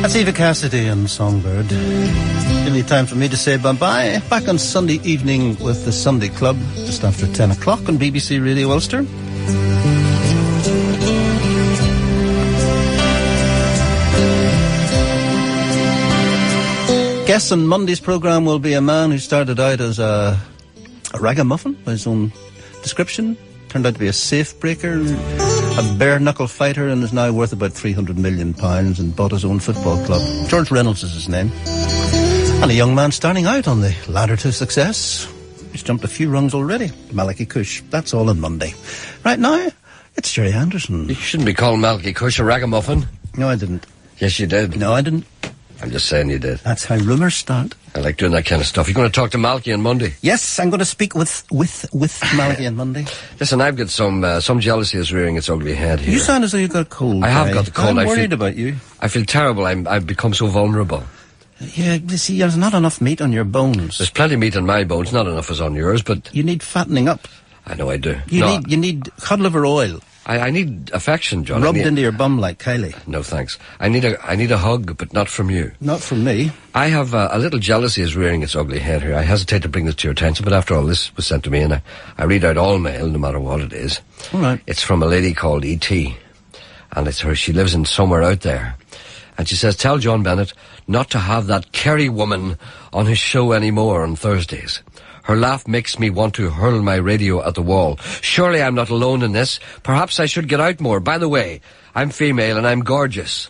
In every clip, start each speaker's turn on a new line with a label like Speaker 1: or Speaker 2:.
Speaker 1: That's Eva Cassidy and Songbird. Nearly time for me to say bye-bye. Back on Sunday evening with the Sunday Club, just after 10 o'clock on BBC Radio Ulster. Guest on Monday's programme will be a man who started out as a ragamuffin, by his own description. Turned out to be a safe breaker, a bare-knuckle fighter, and is now worth about £300 million and bought his own football club. George Reynolds is his name. And a young man starting out on the ladder to success. He's jumped a few rungs already. Malachi Cush. That's all on Monday. Right now, it's Gerry Anderson.
Speaker 2: You shouldn't be calling Malachi Cush a ragamuffin.
Speaker 1: No, I didn't.
Speaker 2: Yes, you did.
Speaker 1: No, I didn't.
Speaker 2: I'm just saying you did.
Speaker 1: That's how rumours start.
Speaker 2: I like doing that kind of stuff. You're going to talk to Malachi on Monday?
Speaker 1: Yes, I'm going to speak with Malachi on Monday.
Speaker 2: Listen, I've got some jealousy is rearing its ugly head here.
Speaker 1: You sound as though you've got a cold.
Speaker 2: I have got the cold.
Speaker 1: I'm worried about you.
Speaker 2: I feel terrible. I've become so vulnerable.
Speaker 1: Yeah, you see, there's not enough meat on your bones.
Speaker 2: There's plenty of meat on my bones, not enough as on yours, but...
Speaker 1: You need fattening up.
Speaker 2: I know I do.
Speaker 1: You need cod liver oil.
Speaker 2: I need affection, John.
Speaker 1: Rubbed into your bum like Kylie.
Speaker 2: No, thanks. I need a hug, but not from you.
Speaker 1: Not from me.
Speaker 2: I have a little jealousy is rearing its ugly head here. I hesitate to bring this to your attention, but after all, this was sent to me, and I read out all mail, no matter what it is.
Speaker 1: All right.
Speaker 2: It's from a lady called E.T., and it's her. She lives in somewhere out there. And she says, tell John Bennett not to have that Kerry woman on his show anymore on Thursdays. Her laugh makes me want to hurl my radio at the wall. Surely I'm not alone in this. Perhaps I should get out more. By the way, I'm female and I'm gorgeous.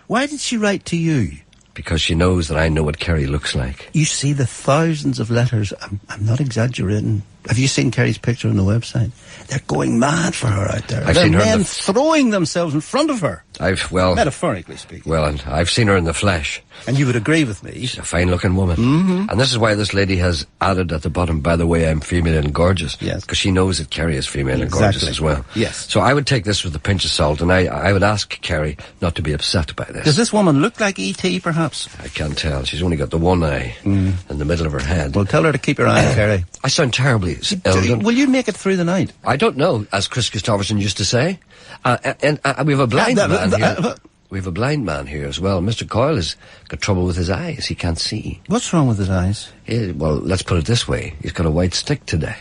Speaker 1: Why did she write to you?
Speaker 2: Because she knows that I know what Kerry looks like.
Speaker 1: You see the thousands of letters. I'm not exaggerating. Have you seen Kerry's picture on the website? They're going mad for her out there.
Speaker 2: I've seen her
Speaker 1: men throwing themselves in front of her. Metaphorically speaking.
Speaker 2: Well, and I've seen her in the flesh.
Speaker 1: And you would agree with me.
Speaker 2: She's a fine-looking woman.
Speaker 1: Mm-hmm.
Speaker 2: And this is why this lady has added at the bottom, by the way, I'm female and gorgeous.
Speaker 1: Yes.
Speaker 2: Because she knows that Kerry is female and gorgeous as well.
Speaker 1: Yes.
Speaker 2: So I would take this with a pinch of salt, and I would ask Kerry not to be upset by this.
Speaker 1: Does this woman look like E.T., perhaps?
Speaker 2: I can't tell. She's only got the one eye in the middle of her head.
Speaker 1: Well, tell her to keep her eye on Kerry.
Speaker 2: I sound terribly ill.
Speaker 1: Will you make it through the night?
Speaker 2: I don't know, as Chris Christopherson used to say. And we have a blind man here. We have a blind man here as well. Mr. Coyle has got trouble with his eyes. He can't see.
Speaker 1: What's wrong with his eyes?
Speaker 2: Well, let's put it this way. He's got a white stick today.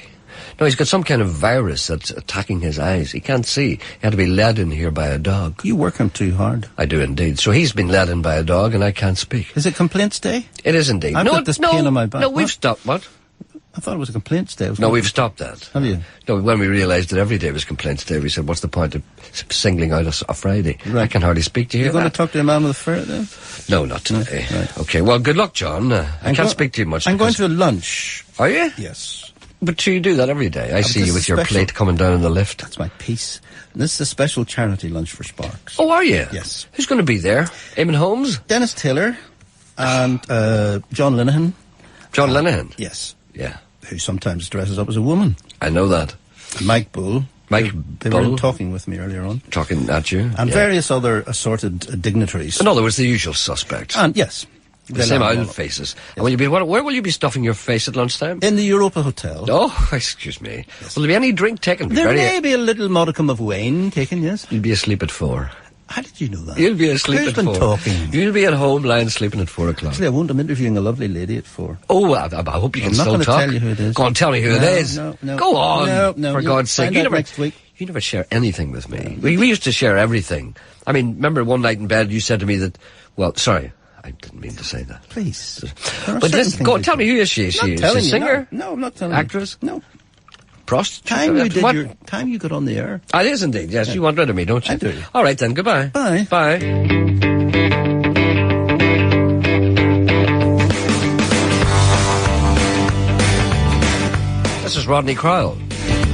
Speaker 2: No, he's got some kind of virus that's attacking his eyes. He can't see. He had to be led in here by a dog.
Speaker 1: You work him too hard.
Speaker 2: I do indeed. So he's been led in by a dog and I can't speak.
Speaker 1: Is it complaints day?
Speaker 2: It is indeed.
Speaker 1: I've got this pain on my back.
Speaker 2: No, we've stopped. What?
Speaker 1: I thought it was a complaints day.
Speaker 2: No, we've stopped that.
Speaker 1: Have you?
Speaker 2: No, when we realised that every day was complaints day, we said, what's the point of singling out a Friday?
Speaker 1: Right.
Speaker 2: I can hardly speak to you.
Speaker 1: You're going to talk to a man with a ferret then?
Speaker 2: No, not today.
Speaker 1: No. Right.
Speaker 2: Okay, well, good luck, John. I can't speak to you much.
Speaker 1: I'm going to a lunch.
Speaker 2: Are you?
Speaker 1: Yes.
Speaker 2: But you do that every day. I see you with your plate coming down in the lift.
Speaker 1: That's my piece. And this is a special charity lunch for Sparks.
Speaker 2: Oh, are you?
Speaker 1: Yes.
Speaker 2: Who's going to be there? Eamon Holmes?
Speaker 1: Dennis Taylor and John Linehan.
Speaker 2: John Linehan?
Speaker 1: Yes.
Speaker 2: Yeah.
Speaker 1: Who sometimes dresses up as a woman.
Speaker 2: I know that.
Speaker 1: Mike Bull.
Speaker 2: They
Speaker 1: were talking with me earlier on.
Speaker 2: Talking at you?
Speaker 1: And various other assorted dignitaries.
Speaker 2: In other words, the usual suspects.
Speaker 1: And yes.
Speaker 2: The same old faces. Yes. And where will you be stuffing your face at lunchtime?
Speaker 1: In the Europa Hotel.
Speaker 2: Oh, excuse me. Yes. Will there be any drink taken?
Speaker 1: There may be a little modicum of wine taken, yes.
Speaker 2: You'll be asleep at 4.
Speaker 1: How did you know that?
Speaker 2: You'll be asleep
Speaker 1: Who's
Speaker 2: at
Speaker 1: been
Speaker 2: 4.
Speaker 1: Talking?
Speaker 2: You'll be at home lying sleeping at 4 o'clock.
Speaker 1: Actually, I won't. I'm interviewing a lovely lady at 4.
Speaker 2: Oh, I hope you can still talk.
Speaker 1: I'm not going to tell you who it is.
Speaker 2: Go on, tell me who it is.
Speaker 1: No.
Speaker 2: Go on.
Speaker 1: No.
Speaker 2: For God's sake.
Speaker 1: Next week.
Speaker 2: You never share anything with me. We used to share everything. I mean, remember one night in bed you said to me that, well, sorry, I didn't mean to say that.
Speaker 1: Please.
Speaker 2: But listen, go on, tell me who is she? Is she a singer?
Speaker 1: No, I'm not telling
Speaker 2: Actress?
Speaker 1: you. No.
Speaker 2: Prostitute?
Speaker 1: Time you got on the air.
Speaker 2: It is indeed, yes. Yeah. You want rid of me, don't you?
Speaker 1: I do.
Speaker 2: All right then, goodbye.
Speaker 1: Bye.
Speaker 2: Bye. This is Rodney Crowell.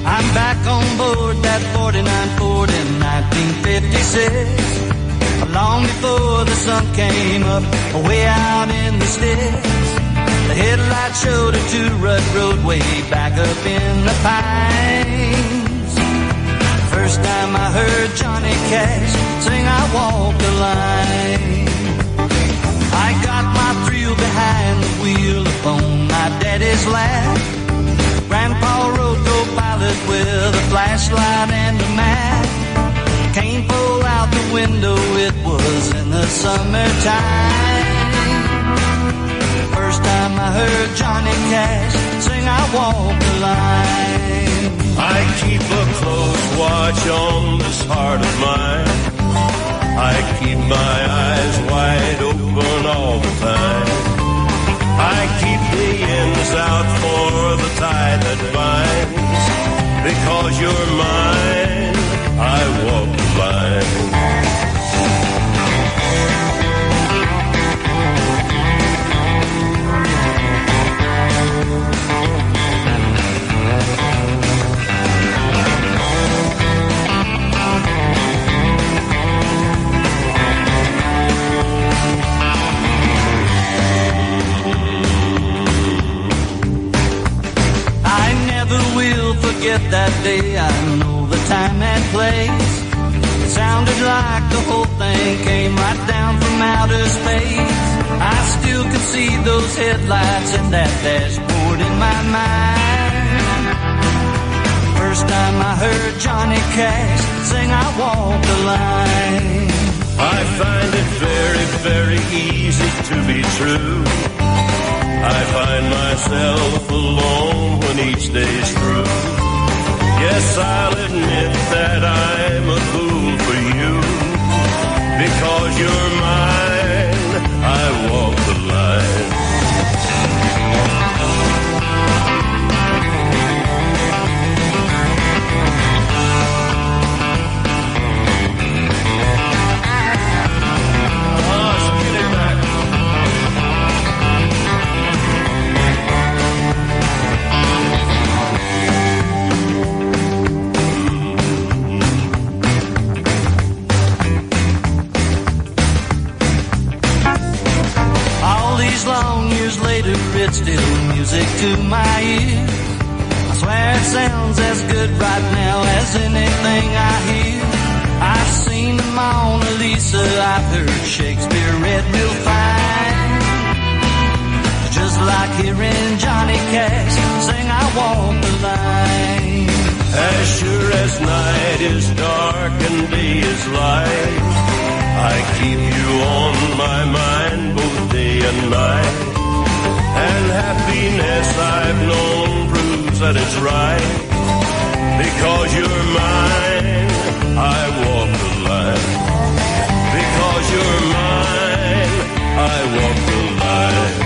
Speaker 3: I'm back on board that 49 Ford in 1956. Long before the sun came up, way out in the sticks. The headlights showed a two-rut road way back up in the pines. First time I heard Johnny Cash sing I Walk the Line. I got my thrill behind the wheel upon my daddy's lap. Grandpa rode co-pilot with a flashlight and a map. Can't pull out the window, it was in the the summertime. First time I heard Johnny Cash sing I Walk the Line.
Speaker 4: I keep a close watch on this heart of mine. I keep my eyes wide open all the time. I keep the ends out for the tie that binds. Because you're mine, I walk the line.
Speaker 3: Forget that day, I know the time and place. It sounded like the whole thing came right down from outer space. I still can see those headlights and that dashboard in my mind. First time I heard Johnny Cash sing I Walk the Line.
Speaker 4: I find it very, very easy to be true. I find myself alone when each day's through. Yes, I'll admit that I'm a fool for you. Because you're mine, I walk the line.
Speaker 3: Long years later, it's still music to my ears. I swear it sounds as good right now as anything I hear. I've seen the Mona Lisa, I've heard Shakespeare read real fine. Just like hearing Johnny Cash sing I Walk the Line.
Speaker 4: As sure as night is dark and day is light, I keep you on my mind both day and night. And happiness I've known proves that it's right. Because you're mine, I walk the line. Because you're mine, I walk the line.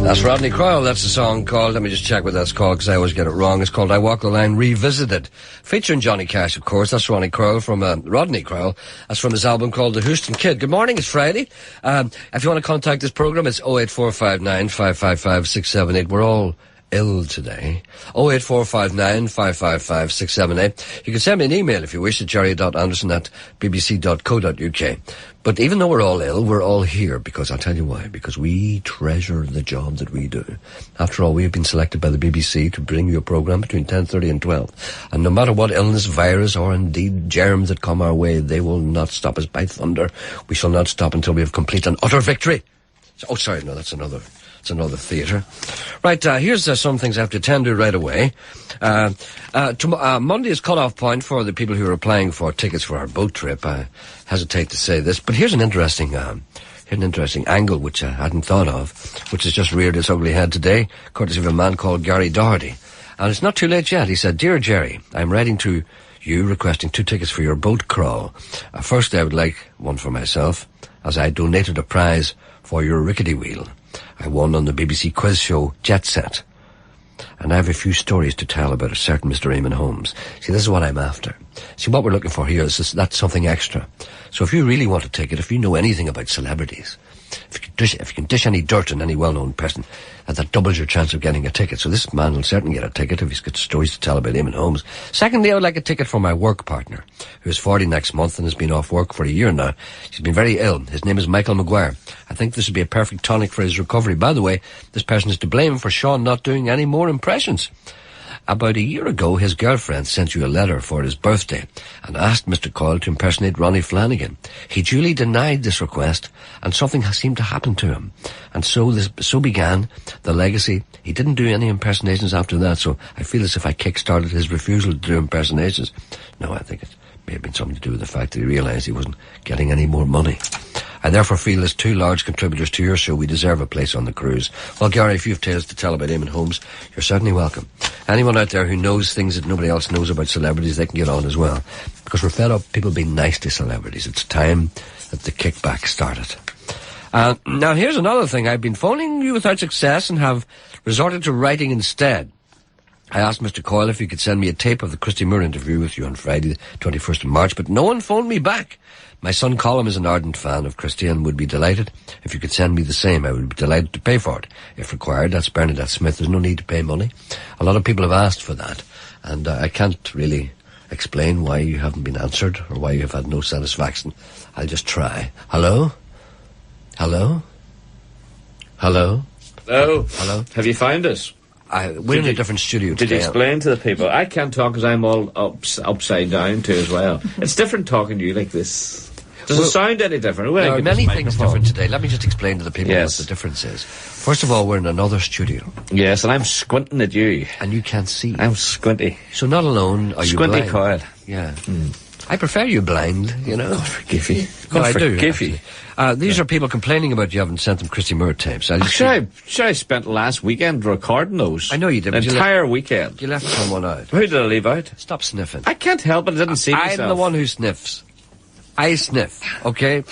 Speaker 2: That's Rodney Crowell. That's the song called, let me just check what that's called because I always get it wrong. It's called I Walk the Line Revisited. Featuring Johnny Cash, of course. That's Rodney Crowell from That's from his album called The Houston Kid. Good morning, it's Friday. If you want to contact this program, it's 08459 555 678. We're all ill today. 08459 555 678. You can send me an email if you wish at gerry.anderson@bbc.co.uk. But even though we're all ill, we're all here because I'll tell you why. Because we treasure the job that we do. After all, we have been selected by the BBC to bring you a program between 10:30 and 12. And no matter what illness, virus, or indeed germs that come our way, they will not stop us by thunder. We shall not stop until we have complete and utter victory. Oh, sorry, no, that's another theatre. Right, here's some things I have to attend to right away. Monday is cut-off point for the people who are applying for tickets for our boat trip. I hesitate to say this, but here's an interesting angle which I hadn't thought of, which has just reared its ugly head today, courtesy of a man called Gerry Doherty. And it's not too late yet. He said, "Dear Gerry, I'm writing to you requesting 2 tickets for your boat crawl. First, I would like one for myself, as I donated a prize for your rickety wheel. I won on the BBC quiz show Jet Set. And I have a few stories to tell about a certain Mr. Eamon Holmes." See, this is what I'm after. See, what we're looking for here is that's something extra. So if you really want a ticket, if you know anything about celebrities, if you can dish any dirt on any well-known person, that doubles your chance of getting a ticket. So this man will certainly get a ticket if he's got stories to tell about Eamon Holmes. Secondly, I would like a ticket for my work partner, who is 40 next month and has been off work for a year now. She's been very ill. His name is Michael Maguire. I think this would be a perfect tonic for his recovery. By the way, this person is to blame for Sean not doing any more impressions. About a year ago, his girlfriend sent you a letter for his birthday and asked Mr. Coyle to impersonate Ronnie Flanagan. He duly denied this request, and something has seemed to happen to him. And so began the legacy. He didn't do any impersonations after that, so I feel as if I kick-started his refusal to do impersonations. No, I think it may have been something to do with the fact that he realised he wasn't getting any more money. I therefore feel as two large contributors to your show, we deserve a place on the cruise. Well, Gerry, if you have tales to tell about Eamon Holmes, you're certainly welcome. Anyone out there who knows things that nobody else knows about celebrities, they can get on as well. Because we're fed up people being nice to celebrities. It's time that the kickback started. Now, here's another thing. I've been phoning you without success and have resorted to writing instead. I asked Mr. Coyle if he could send me a tape of the Christy Moore interview with you on Friday, the 21st of March, but no one phoned me back. My son Colin is an ardent fan of Christy and would be delighted if you could send me the same. I would be delighted to pay for it, if required. That's Bernadette Smith. There's no need to pay money. A lot of people have asked for that, and I can't really explain why you haven't been answered or why you have had no satisfaction. I'll just try. Hello? Hello? Hello?
Speaker 5: Hello?
Speaker 2: Hello?
Speaker 5: Have you found us?
Speaker 2: We're in a different studio
Speaker 5: Did
Speaker 2: today.
Speaker 5: you explain to the people? I can't talk because I'm all upside down too as well. It's different talking to you like this. Does it sound any different?
Speaker 2: There are many things different today. Let me just explain to the people
Speaker 5: Yes.
Speaker 2: what the difference is. First of all, we're in another studio.
Speaker 5: Yes, and I'm squinting at you.
Speaker 2: And you can't see.
Speaker 5: I'm squinty.
Speaker 2: So not alone are you
Speaker 5: Squinty
Speaker 2: blind.
Speaker 5: Coyle.
Speaker 2: Yeah. I prefer you blind, you know.
Speaker 5: God forgive you.
Speaker 2: No,
Speaker 5: God
Speaker 2: I do.
Speaker 5: forgive you.
Speaker 2: These are people complaining about you haven't sent them Christy Moore tapes.
Speaker 5: Sure, I spent last weekend recording those.
Speaker 2: I know you did.
Speaker 5: An
Speaker 2: but
Speaker 5: entire weekend.
Speaker 2: You left someone out.
Speaker 5: Who did I leave out?
Speaker 2: Stop sniffing.
Speaker 5: I can't help it. I didn't see myself.
Speaker 2: I'm the one who sniffs. I sniff, okay?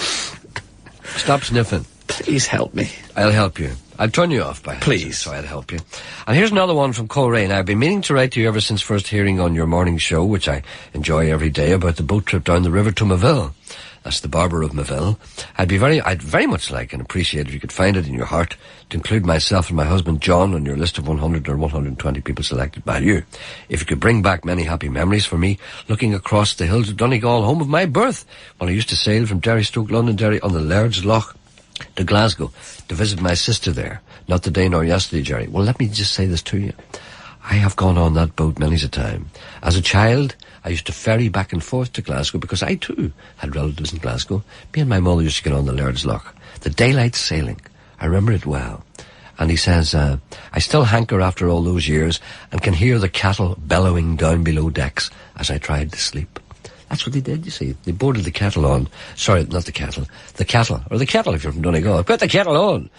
Speaker 2: Stop sniffing.
Speaker 5: Please help me.
Speaker 2: I'll help you. I'll turn you off by
Speaker 5: Please.
Speaker 2: so I'll help you. And here's another one from Coleraine. I've been meaning to write to you ever since first hearing on your morning show, which I enjoy every day, about the boat trip down the river to Mayville. That's the Barber of Mayville. I'd very much like and appreciate if you could find it in your heart to include myself and my husband John on your list of 100 or 120 people selected by you. If you could bring back many happy memories for me, looking across the hills of Donegal, home of my birth, when I used to sail from Derry, Stoke, Londonderry on the Laird's Loch to Glasgow to visit my sister there. Not today nor yesterday, Gerry. Well, let me just say this to you. I have gone on that boat many's a time. As a child, I used to ferry back and forth to Glasgow because I too had relatives in Glasgow. Me and my mother used to get on the Laird's Loch. The daylight sailing. I remember it well. And he says, I still hanker after all those years and can hear the cattle bellowing down below decks as I tried to sleep. That's what they did, you see. They boarded the kettle on. Sorry, not the kettle. The cattle. Or the kettle if you're from Donegal. Put the kettle on.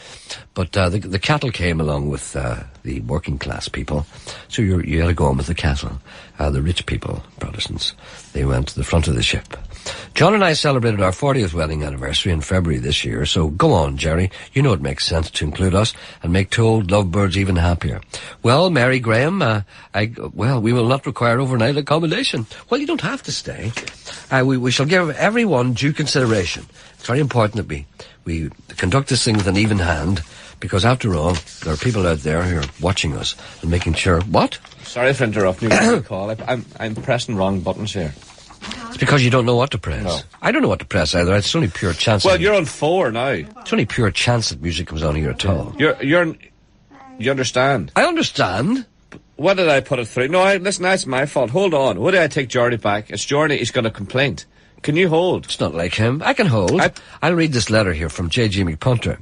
Speaker 2: But the cattle came along with the working class people. So you had to go on with the cattle. The rich people, Protestants, they went to the front of the ship. John and I celebrated our 40th wedding anniversary in February this year, so go on, Gerry. You know it makes sense to include us and make two old lovebirds even happier. Well, Mary Graham, we will not require overnight accommodation. Well, you don't have to stay. We shall give everyone due consideration. It's very important that we conduct this thing with an even hand, because after all, there are people out there who are watching us and making sure... What?
Speaker 5: Sorry for interrupting you, Call. I'm pressing wrong buttons here.
Speaker 2: It's because you don't know what to press.
Speaker 5: No.
Speaker 2: I don't know what to press either. It's only pure chance.
Speaker 5: Well, you're on 4 now.
Speaker 2: It's only pure chance that music comes on here at all.
Speaker 5: You understand?
Speaker 2: I understand.
Speaker 5: What did I put it through? No, listen, that's my fault. Hold on. What did I take Jordy back? It's Jordy. He's got a complaint. Can you hold?
Speaker 2: It's not like him. I can hold. I'll read this letter here from J.G. McPunter.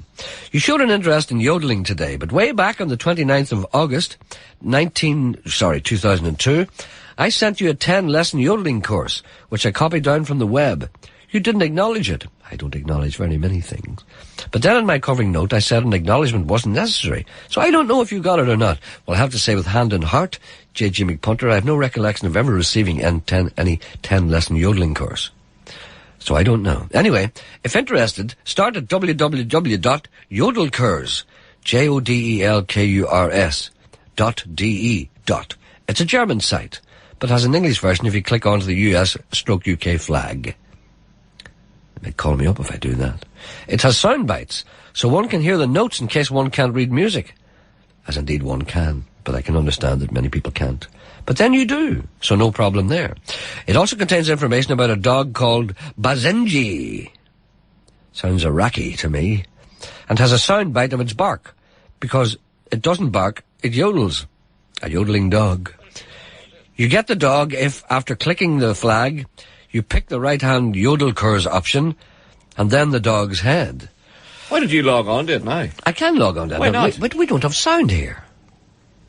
Speaker 2: You showed an interest in yodeling today, but way back on the 29th of August, 2002, I sent you a 10-lesson yodeling course, which I copied down from the web. You didn't acknowledge it. I don't acknowledge very many things. But then in my covering note, I said an acknowledgement wasn't necessary. So I don't know if you got it or not. Well, I have to say with hand and heart, J.G. McPunter, I have no recollection of ever receiving any 10-lesson yodeling course. So I don't know. Anyway, if interested, start at www.yodelkurs, JODELKURS.de. It's a German site, but has an English version if you click onto the US/UK flag. They may call me up if I do that. It has sound bites, so one can hear the notes in case one can't read music. As indeed one can, but I can understand that many people can't. But then you do, so no problem there. It also contains information about a dog called Bazenji. Sounds Iraqi to me. And has a sound bite of its bark, because it doesn't bark, it yodels. A yodeling dog. You get the dog if, after clicking the flag, you pick the right-hand yodel curs option, and then the dog's head.
Speaker 5: Why did you log on to it now?
Speaker 2: I can log on to that.
Speaker 5: Why not?
Speaker 2: But we don't have sound here.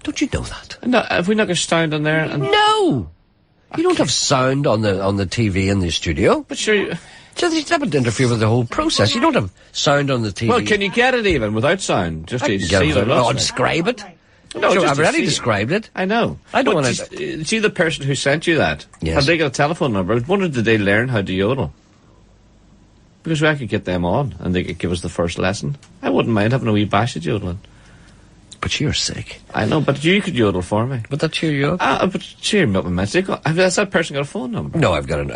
Speaker 2: Don't you know that?
Speaker 5: No, have we not got sound on there?
Speaker 2: No! You don't have sound on the TV in the studio.
Speaker 5: But sure...
Speaker 2: So that would interfere with the whole process. You don't have sound on the TV.
Speaker 5: Well, can you get it even without sound? Just to see the
Speaker 2: I'll describe it.
Speaker 5: No,
Speaker 2: Sure,
Speaker 5: just
Speaker 2: I've
Speaker 5: to
Speaker 2: already
Speaker 5: see it.
Speaker 2: described it.
Speaker 5: I know.
Speaker 2: I don't
Speaker 5: But
Speaker 2: want to...
Speaker 5: see the person who sent you that?
Speaker 2: Yes.
Speaker 5: Have they got a telephone number? I wondered, did they learn how to yodel? Because I could get them on and they could give us the first lesson. I wouldn't mind having a wee bash at yodeling.
Speaker 2: But you're sick.
Speaker 5: I know, but you could yodel for me.
Speaker 2: Would that cheer you up?
Speaker 5: But cheer me up immensely. Has that person got a phone number?
Speaker 2: No, I've got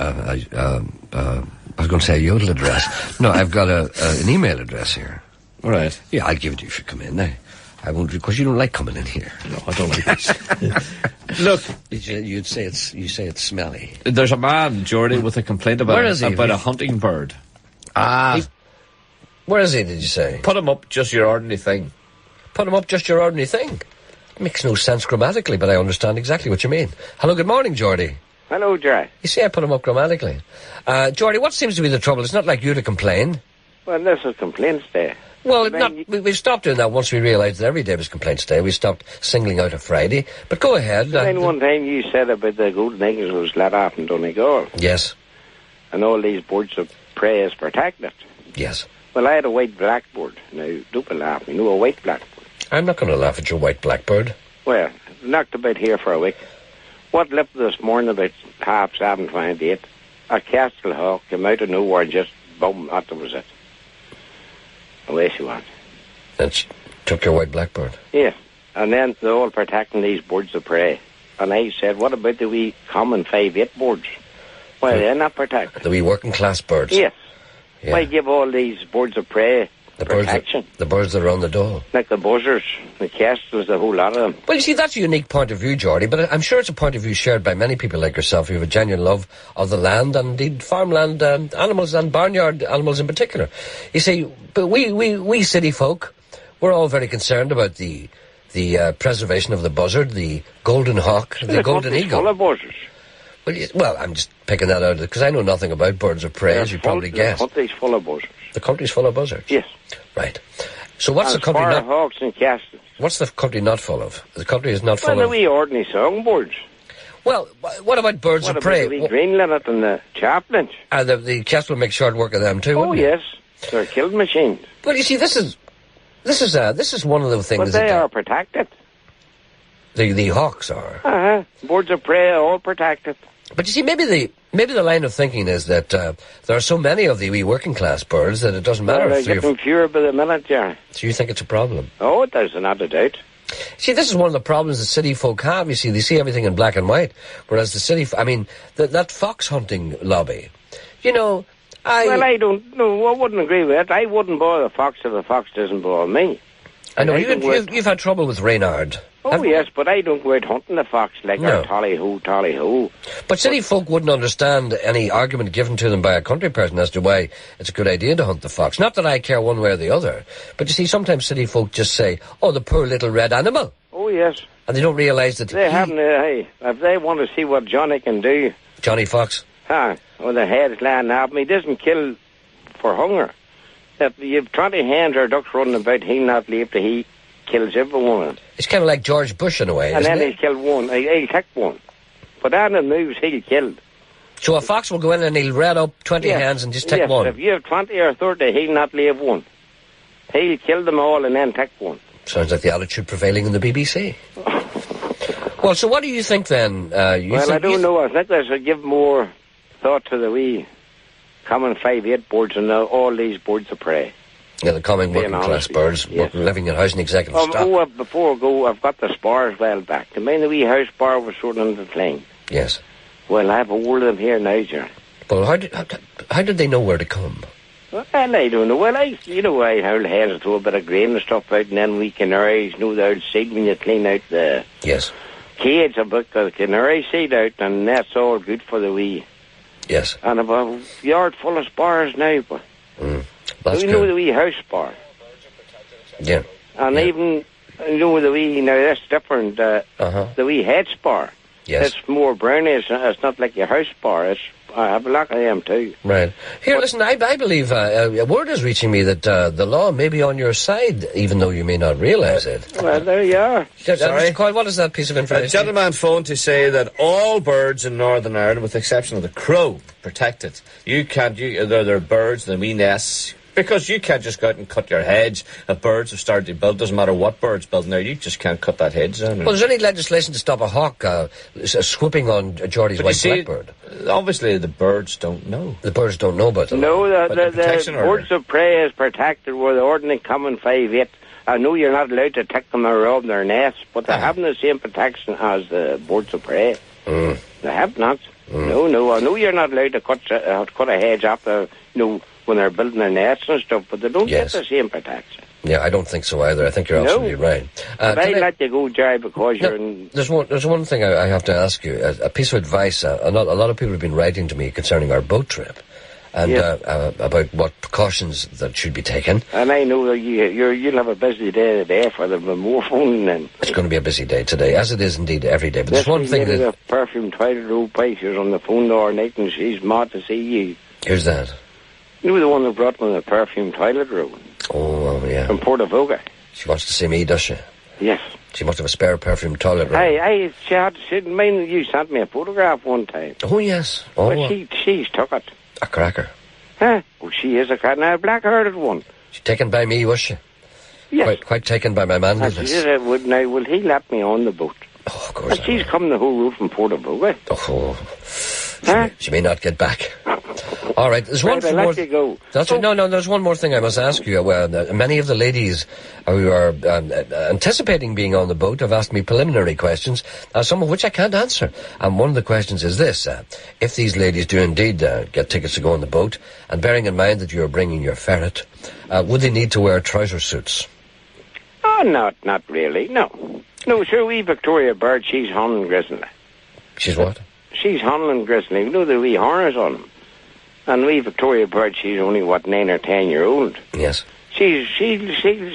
Speaker 2: I was going to say a yodel address. No, I've got an email address here.
Speaker 5: All right.
Speaker 2: Yeah, I'll give it to you if you come in now. I won't, because you don't like coming in here.
Speaker 5: No, I don't like this. Look,
Speaker 2: you say it's smelly.
Speaker 5: there's a man, Jordy, with a complaint about
Speaker 2: Where is he?
Speaker 5: a hunting bird.
Speaker 2: Where is he, did you say?
Speaker 5: Put him up, just your ordinary thing.
Speaker 2: Put him up, just your ordinary thing. Makes no sense grammatically, but I understand exactly what you mean. Hello, good morning, Geordie.
Speaker 6: Hello, Gerry.
Speaker 2: You see, I put him up grammatically. Geordie, what seems to be the trouble? It's not like you to complain.
Speaker 6: Well, this is complaints day.
Speaker 2: Well,
Speaker 6: Then
Speaker 2: we stopped doing that once we realised that every day was complaints day. We stopped singling out a Friday. But go ahead.
Speaker 6: Then one time you said about the golden eagles was let off in Donegal,
Speaker 2: Yes,
Speaker 6: and all these birds of prey is protected.
Speaker 2: yes.
Speaker 6: Well, I had a white blackbird. Now, don't be laughing. You know, a white blackbird.
Speaker 2: I'm not going to laugh at your white blackbird.
Speaker 6: Well, knocked about here for a week. What left this morning about 7:28? A castle hawk came out of nowhere and just boom, that was it. Away she went.
Speaker 2: And she took your white blackbird.
Speaker 6: Yes. And then they're all protecting these birds of prey. And I said, what about the wee common 5/8 birds? Well, they're not protected.
Speaker 2: The wee working class birds.
Speaker 6: Yes.
Speaker 2: Yeah.
Speaker 6: Why give all these birds of prey
Speaker 2: the
Speaker 6: protection?
Speaker 2: birds that are on the dole.
Speaker 6: Like the buzzards, the kestrels, a whole lot of them.
Speaker 2: Well, you see, that's a unique point of view, Geordie, but I'm sure it's a point of view shared by many people like yourself who have a genuine love of the land and indeed farmland animals and barnyard animals in particular. You see, but we city folk, we're all very concerned about the preservation of the buzzard, the golden hawk, the golden eagle.
Speaker 6: Full of buzzards.
Speaker 2: Well, I'm just picking that out because I know nothing about birds of prey, as you probably guessed.
Speaker 6: The country's full of buzzards.
Speaker 2: The country's full of buzzards?
Speaker 6: Yes.
Speaker 2: Right. So what's the country not...
Speaker 6: hawks and kestrels.
Speaker 2: What's the country not full of? The country is not full
Speaker 6: Well, the
Speaker 2: of...
Speaker 6: wee ordinary songbirds.
Speaker 2: Well, what about birds of prey?
Speaker 6: What about the wee green linnet and the chaplains?
Speaker 2: The kestrel makes short work of them too,
Speaker 6: Oh,
Speaker 2: wouldn't it?
Speaker 6: yes. They're killing machines.
Speaker 2: Well, you see, this is one of the things
Speaker 6: But they are protected.
Speaker 2: the hawks are.
Speaker 6: Uh-huh. Birds of prey are all protected.
Speaker 2: But you see, maybe the line of thinking is that there are so many of the wee working class birds that it doesn't matter
Speaker 6: Well,
Speaker 2: if
Speaker 6: they're getting fewer by the minute, Gerry.
Speaker 2: So you think it's a problem?
Speaker 6: Oh, there's not a doubt.
Speaker 2: See, this is one of the problems that city folk have. You see, they see everything in black and white, whereas the city... that fox hunting lobby, you know...
Speaker 6: Well, I wouldn't agree with it. I wouldn't bother the fox if the fox doesn't bother me.
Speaker 2: I know, you've had trouble with Reynard.
Speaker 6: Oh, yes, but I don't go out hunting the fox like a tally-ho.
Speaker 2: But city folk wouldn't understand any argument given to them by a country person as to why it's a good idea to hunt the fox. Not that I care one way or the other, but you see, sometimes city folk just say, oh, the poor little red animal.
Speaker 6: Oh, yes.
Speaker 2: And they don't realise that
Speaker 6: if they want to see what Johnny can do...
Speaker 2: Johnny Fox?
Speaker 6: With the head's lying up, he doesn't kill for hunger. If you've 20 hens or ducks running about, he'll not leave till he kills every one.
Speaker 2: It's kind of like George Bush in a way,
Speaker 6: and
Speaker 2: isn't
Speaker 6: then
Speaker 2: it?
Speaker 6: he'll kill one. He'll take one. But on the moves, he'll kill.
Speaker 2: So a fox will go in and he'll red up 20 hens and just take one?
Speaker 6: If you have 20 or 30, he'll not leave one. He'll kill them all and then take one.
Speaker 2: Sounds like the attitude prevailing in the BBC. Well, so what do you think then?
Speaker 6: I don't know. I think they should give more thought to the wee common 5/8 birds and all these birds of prey.
Speaker 2: Yeah, the common working class birds, living in housing executive stock.
Speaker 6: Before I go, I've got the spars well back. The main wee house spar was sort of decline.
Speaker 2: Yes.
Speaker 6: Well, I have all of them here now, Gerry.
Speaker 2: Well, how did they know where to come?
Speaker 6: Well, I don't know. Well, I hold hands to a bit of grain and stuff out, and then we canaries, the old seed when you clean out the cage, I put the canary seed out, and that's all good for the wee.
Speaker 2: Yes.
Speaker 6: And I've a yard full of spars now, but
Speaker 2: that's
Speaker 6: we know the wee house spar.
Speaker 2: Yeah.
Speaker 6: And even, the wee, now that's different, the wee head spar.
Speaker 2: Yes.
Speaker 6: It's more browny. It's not like your house bar. I have a lot of them too.
Speaker 2: Right. Here, listen, I believe a word is reaching me that the law may be on your side, even though you may not realise it.
Speaker 6: Well, there you are.
Speaker 2: Sorry? Mr. Coyle, what is that piece of information?
Speaker 5: A gentleman phoned to say that all birds in Northern Ireland, with the exception of the crow, protected. You can't, they're birds, they're wee nests. Because you can't just go out and cut your hedge. If birds have started to build, doesn't matter what bird's building there, you just can't cut that hedge down.
Speaker 2: Well, is there any legislation to stop a hawk swooping on Geordie's white blackbird?
Speaker 5: Obviously, the birds don't know.
Speaker 2: The birds don't know about it.
Speaker 6: No, the birds of prey is protected where the ordinance common 5-8. I know you're not allowed to take them around their nests, but they're having the same protection as the birds of prey. They have not. No, I know you're not allowed to cut a hedge after, when they're building their nests and stuff, but they don't get the same protection.
Speaker 2: Yeah, I don't think so either. I think you're absolutely right.
Speaker 6: But I let you go, Gerry, because you're in...
Speaker 2: There's one thing I have to ask you. A piece of advice. A lot of people have been writing to me concerning our boat trip. And about what precautions that should be taken.
Speaker 6: And I know that you'll have a busy day today for the more phone then.
Speaker 2: It's going to be a busy day today, as it is indeed every day. But there's one thing that...
Speaker 6: the perfume toilet roll pipe, she was on the phone the other night and she's mad to see you.
Speaker 2: Who's that?
Speaker 6: You were the one that brought me the perfume toilet roll.
Speaker 2: Oh, well, yeah.
Speaker 6: From Portavoga.
Speaker 2: She wants to see me, does she?
Speaker 6: Yes.
Speaker 2: She must have a spare perfume toilet roll.
Speaker 6: She didn't mind that you sent me a photograph one time.
Speaker 2: Oh, yes. Oh,
Speaker 6: but she's took it.
Speaker 2: A cracker.
Speaker 6: Huh? Well, she is a cracker. Now, a black-hearted one.
Speaker 2: She taken by me, was she?
Speaker 6: Yes.
Speaker 2: Quite taken by my manliness.
Speaker 6: She said, now, will he let me on the boat?
Speaker 2: Oh, of course.
Speaker 6: And she's come the whole route from Portavoga.
Speaker 2: Oh. She may not get back. All right, there's one more.
Speaker 6: Let you go.
Speaker 2: No, there's one more thing I must ask you. Many of the ladies who are anticipating being on the boat have asked me preliminary questions, some of which I can't answer. And one of the questions is this: if these ladies do indeed get tickets to go on the boat, and bearing in mind that you're bringing your ferret, would they need to wear trouser suits?
Speaker 6: Oh, not really. No, sure. We Victoria Bird, she's Honland Grizzly.
Speaker 2: She's what?
Speaker 6: She's Honland Grizzly. You know the wee harness on them. And we Victoria Bird, she's only 9 or 10 year old.
Speaker 2: Yes.
Speaker 6: She's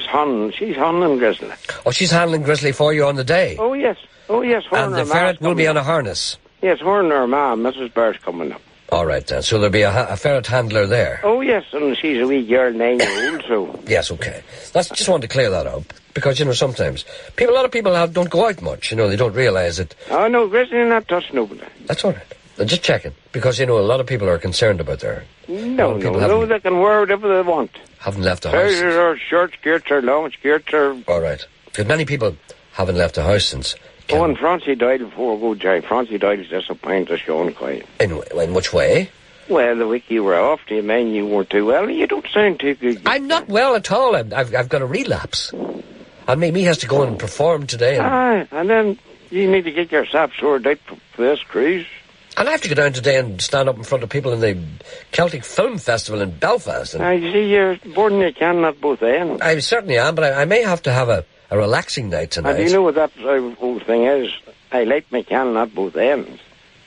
Speaker 6: Honland Grizzly.
Speaker 2: Oh, she's handling Grizzly for you on the day.
Speaker 6: Oh yes.
Speaker 2: And the ferret will be on a harness.
Speaker 6: Yes, her and her mum, Mrs. Bird's coming up.
Speaker 2: All right, then. So there'll be a ferret handler there.
Speaker 6: Oh yes, and she's a wee girl, 9 year old. So.
Speaker 2: Yes, okay. Just wanted to clear that up because sometimes a lot of people don't go out much. They don't realise it.
Speaker 6: Oh no, Grizzly not touching nobody.
Speaker 2: That's all right. I'm just checking, because, a lot of people are concerned about their...
Speaker 6: No, they can wear whatever they want.
Speaker 2: Haven't left the house.
Speaker 6: Trousers or short skirts or long skirts or...
Speaker 2: All right. Because many people haven't left the house since...
Speaker 6: Oh, and Francie died before I go, Gerry. Francie died is disappointed to Sean Coyle.
Speaker 2: In which way?
Speaker 6: Well, the week you were off, do you mean you weren't too well? You don't sound too good.
Speaker 2: I'm not well at all. I've got a relapse. And me has to go and perform today.
Speaker 6: And then you need to get yourself sorted out for this cruise.
Speaker 2: And I have to go down today and stand up in front of people in the Celtic Film Festival in Belfast.
Speaker 6: You see, you're bored and you can at both ends.
Speaker 2: I certainly am, but I may have to have a relaxing night tonight.
Speaker 6: And do you know what that whole thing is? I light my candle at both ends.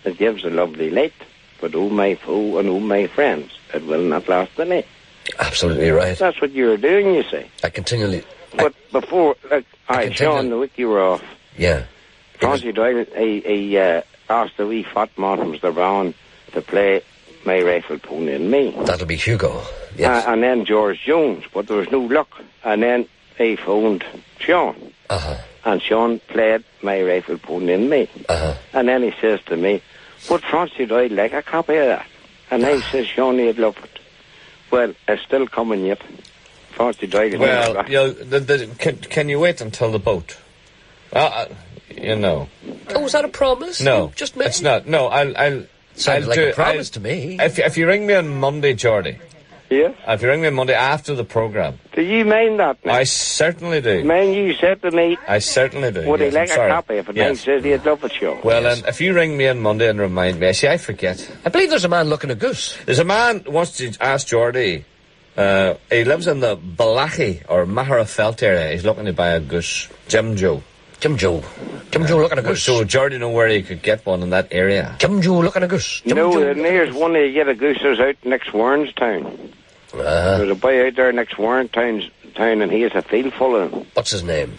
Speaker 6: It gives a lovely light. But oh my foe and oh my friends, it will not last the night.
Speaker 2: Absolutely right.
Speaker 6: That's what you're doing, you see.
Speaker 2: I continually...
Speaker 6: But before... Sean, the week you were off...
Speaker 2: Yeah.
Speaker 6: Francie died, he asked the wee fat bottoms the round to play My Rifle Pony and Me.
Speaker 2: That'll be Hugo, yes.
Speaker 6: And then George Jones, but there was no luck. And then he phoned Sean.
Speaker 2: Uh-huh.
Speaker 6: And Sean played My Rifle Pony and Me.
Speaker 2: Uh-huh.
Speaker 6: And then he says to me, would Francie I'd like a copy of that? And I says, Sean, he'd love it. Well, it's still coming yet. Francie died.
Speaker 5: Well, can you wait until the boat? Oh,
Speaker 2: is that a promise?
Speaker 5: No,
Speaker 2: just me.
Speaker 5: It's not. No, I'll
Speaker 2: sounded like a promise to me.
Speaker 5: If you ring me on Monday, Geordie.
Speaker 6: Yes?
Speaker 5: If you ring me on Monday after the programme.
Speaker 6: Do you mind that now?
Speaker 5: I certainly do.
Speaker 6: Man, you said to me...
Speaker 5: I certainly do.
Speaker 6: Would he like a copy of it? Yes. He says he'd love it, sure.
Speaker 5: Well, and if you ring me on Monday and remind me, I forget.
Speaker 2: I believe there's a man looking a goose.
Speaker 5: There's a man who wants to ask Geordie. He lives in the Balachi or Maharafelt area. He's looking to buy a goose. Jim Joe looking a goose. So Geordie know where he could get one in that area.
Speaker 2: Jim Joe looking a goose.
Speaker 6: There's one to get a goose that's out next Warrenstown. There's a boy out there next Warrenstown and he has a field full of them.
Speaker 2: What's his name?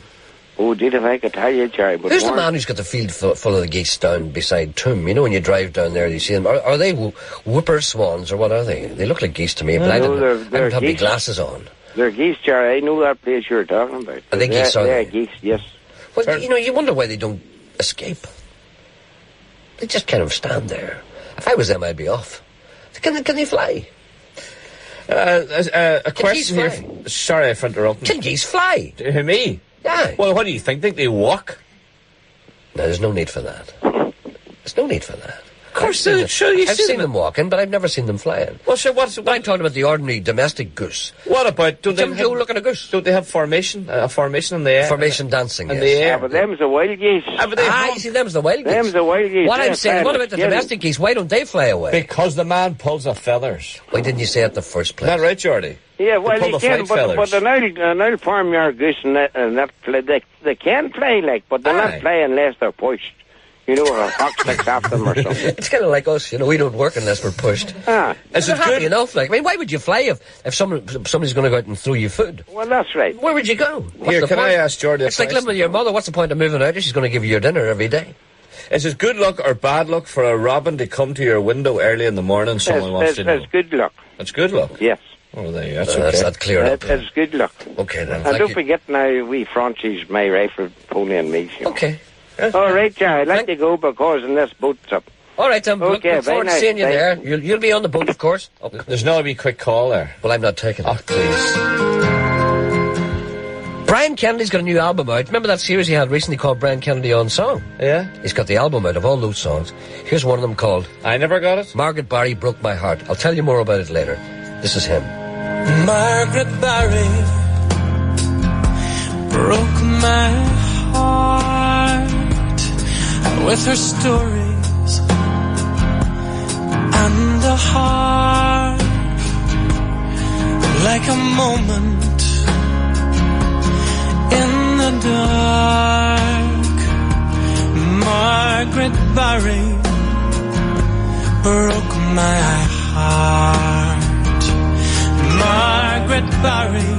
Speaker 6: Oh, did if I could tell you, Gerry. But
Speaker 2: who's the man who's got the field full of the geese down beside Toom? You know, when you drive down there, you see them. Are they whooper swans, or what are they? They look like geese to me, but I didn't have my glasses on.
Speaker 6: They're geese, Gerry. I know that place you're talking about.
Speaker 2: Are they geese, are
Speaker 6: they?
Speaker 2: they?
Speaker 6: Geese, yes.
Speaker 2: Well, you know, you wonder why they don't escape. They just kind of stand there. If I was them, I'd be off. Can they fly?
Speaker 5: A question here. Sorry for interrupting.
Speaker 2: Can geese fly?
Speaker 5: Who, me?
Speaker 2: Yeah.
Speaker 5: Well, what do you think? Think they walk?
Speaker 2: No, there's no need for that. There's no need for that.
Speaker 5: Of course, I've
Speaker 2: seen them walking, but I've never seen them flying.
Speaker 5: Well, sure, what
Speaker 2: I'm talking about the ordinary domestic goose.
Speaker 5: What about...
Speaker 2: Joe look at a goose.
Speaker 5: Don't they have formation? A formation in the air?
Speaker 2: Formation dancing,
Speaker 5: in
Speaker 2: yes.
Speaker 5: the air.
Speaker 6: Yeah, but them's the wild geese.
Speaker 2: You see, them's the wild geese.
Speaker 6: Them's the wild geese.
Speaker 2: What I'm saying, what about the domestic geese? Why don't they fly away?
Speaker 5: Because the man pulls the feathers.
Speaker 2: Why didn't you say it in the first place?
Speaker 5: Is that right, Jordy?
Speaker 6: Yeah, well,
Speaker 5: they
Speaker 6: you can, but the Nile farmyard goose and that they can fly, like, but they're not flying unless they're pushed. You know, or a fox picks after them or something. It's
Speaker 2: kind of like us, you know, we don't work unless we're pushed. Is it happy enough? Like, I mean, why would you fly if somebody's going to go out and throw you food?
Speaker 6: Well, that's right.
Speaker 2: Where would you go?
Speaker 5: Here, can I ask Jordy?
Speaker 2: It's like living with your mother. What's the point of moving out if she's going to give you your dinner every day?
Speaker 5: Is it good luck or bad luck for a robin to come to your window early in the morning? Someone wants to know.
Speaker 6: It's good luck.
Speaker 5: It's good luck?
Speaker 6: Yes.
Speaker 5: Oh, there you go. That's okay.
Speaker 2: That's clear up.
Speaker 6: It's good luck.
Speaker 2: Okay, then.
Speaker 6: And don't forget now, we Francis, my rifle pony and me. You know.
Speaker 2: Okay.
Speaker 6: All right, Gerry, I'd like to go because unless boat's up.
Speaker 2: All right, then.
Speaker 6: Okay,
Speaker 2: look forward to seeing you there. You'll be on the boat, of course.
Speaker 5: Okay. There's no wee quick call there.
Speaker 2: Well, I'm not taking it.
Speaker 5: Oh, please.
Speaker 2: Brian Kennedy's got a new album out. Remember that series he had recently called Brian Kennedy on Song?
Speaker 5: Yeah.
Speaker 2: He's got the album out of all those songs. Here's one of them called
Speaker 5: I Never Got It.
Speaker 2: Margaret Barry Broke My Heart. I'll tell you more about it later. This is him.
Speaker 7: Margaret Barry broke my heart with her stories and a heart like a moment in the dark. Margaret Barry broke my heart. Margaret Barry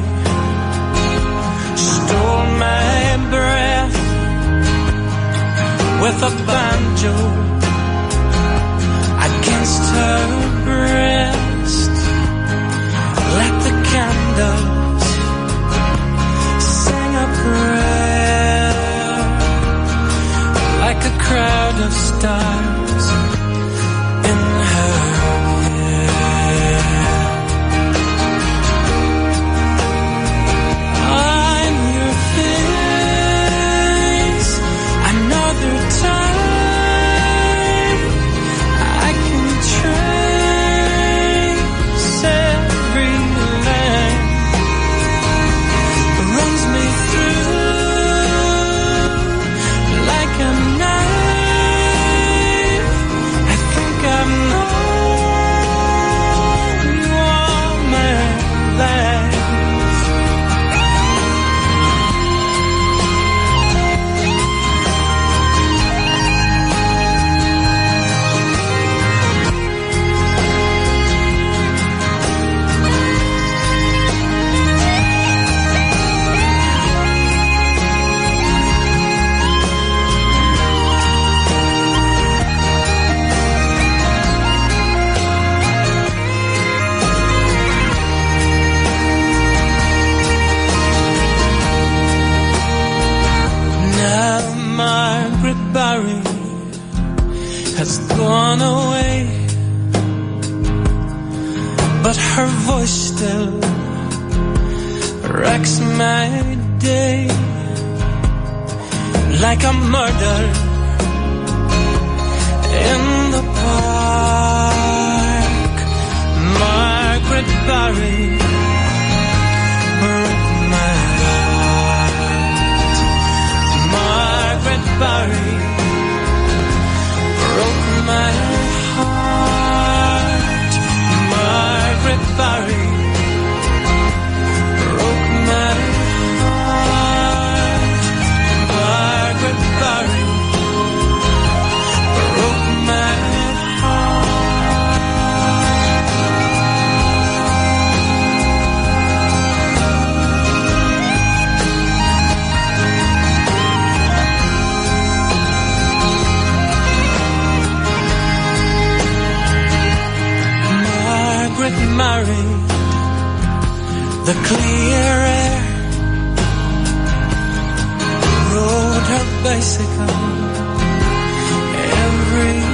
Speaker 7: stole my breath with a banjo against her breast. Let the candles sing a prayer like a crowd of stars in her hair. On your face another time, I can trace every line runs me through like a knife. I think I've known you all my life. Now Margaret Barry has gone away, but her voice still wrecks my day like a murder in the park. Margaret Barry broke my heart. Margaret Barry broke my heart. Margaret Barry broke my heart. Margaret Barry broke my heart. the clear air, rode her bicycle everywhere.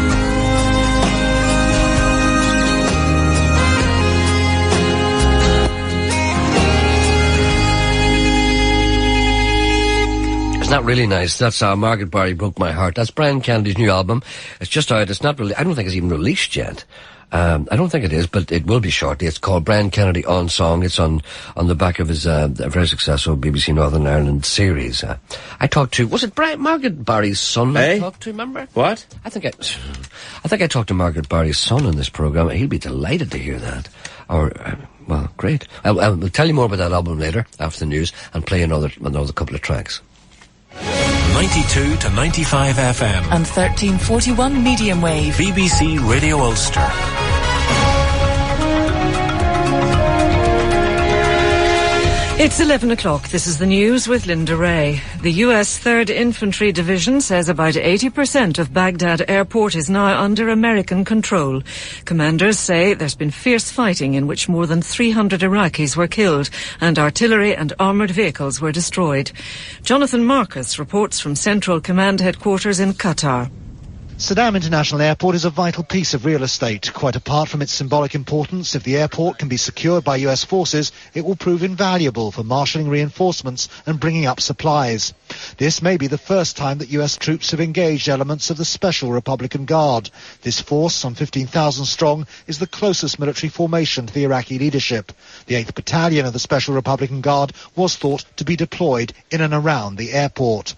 Speaker 2: Isn't that really nice? That's Margaret Barry Broke My Heart. That's Brian Kennedy's new album. It's just out. It's not really, I don't think it's even released yet. I don't think it is, but it will be shortly. It's called Brian Kennedy On Song. It's on the back of his very successful BBC Northern Ireland series. I talked to, was it Margaret Barry's son I talked to, remember?
Speaker 5: What?
Speaker 2: I think I talked to Margaret Barry's son in this programme. He'll be delighted to hear that. Or, well, great. We'll tell you more about that album later, after the news, and play another couple of tracks.
Speaker 8: 92 to 95 FM
Speaker 9: and 1341 medium wave.
Speaker 8: BBC Radio Ulster.
Speaker 9: It's 11 o'clock. This is the news with Linda Ray. The US 3rd Infantry Division says about 80% of Baghdad airport is now under American control. Commanders say there's been fierce fighting in which more than 300 Iraqis were killed and artillery and armoured vehicles were destroyed. Jonathan Marcus reports from Central Command Headquarters in Qatar.
Speaker 10: Saddam International Airport is a vital piece of real estate. Quite apart from its symbolic importance, if the airport can be secured by US forces, it will prove invaluable for marshalling reinforcements and bringing up supplies. This may be the first time that US troops have engaged elements of the Special Republican Guard. This force, some 15,000 strong, is the closest military formation to the Iraqi leadership. The 8th Battalion of the Special Republican Guard was thought to be deployed in and around the airport.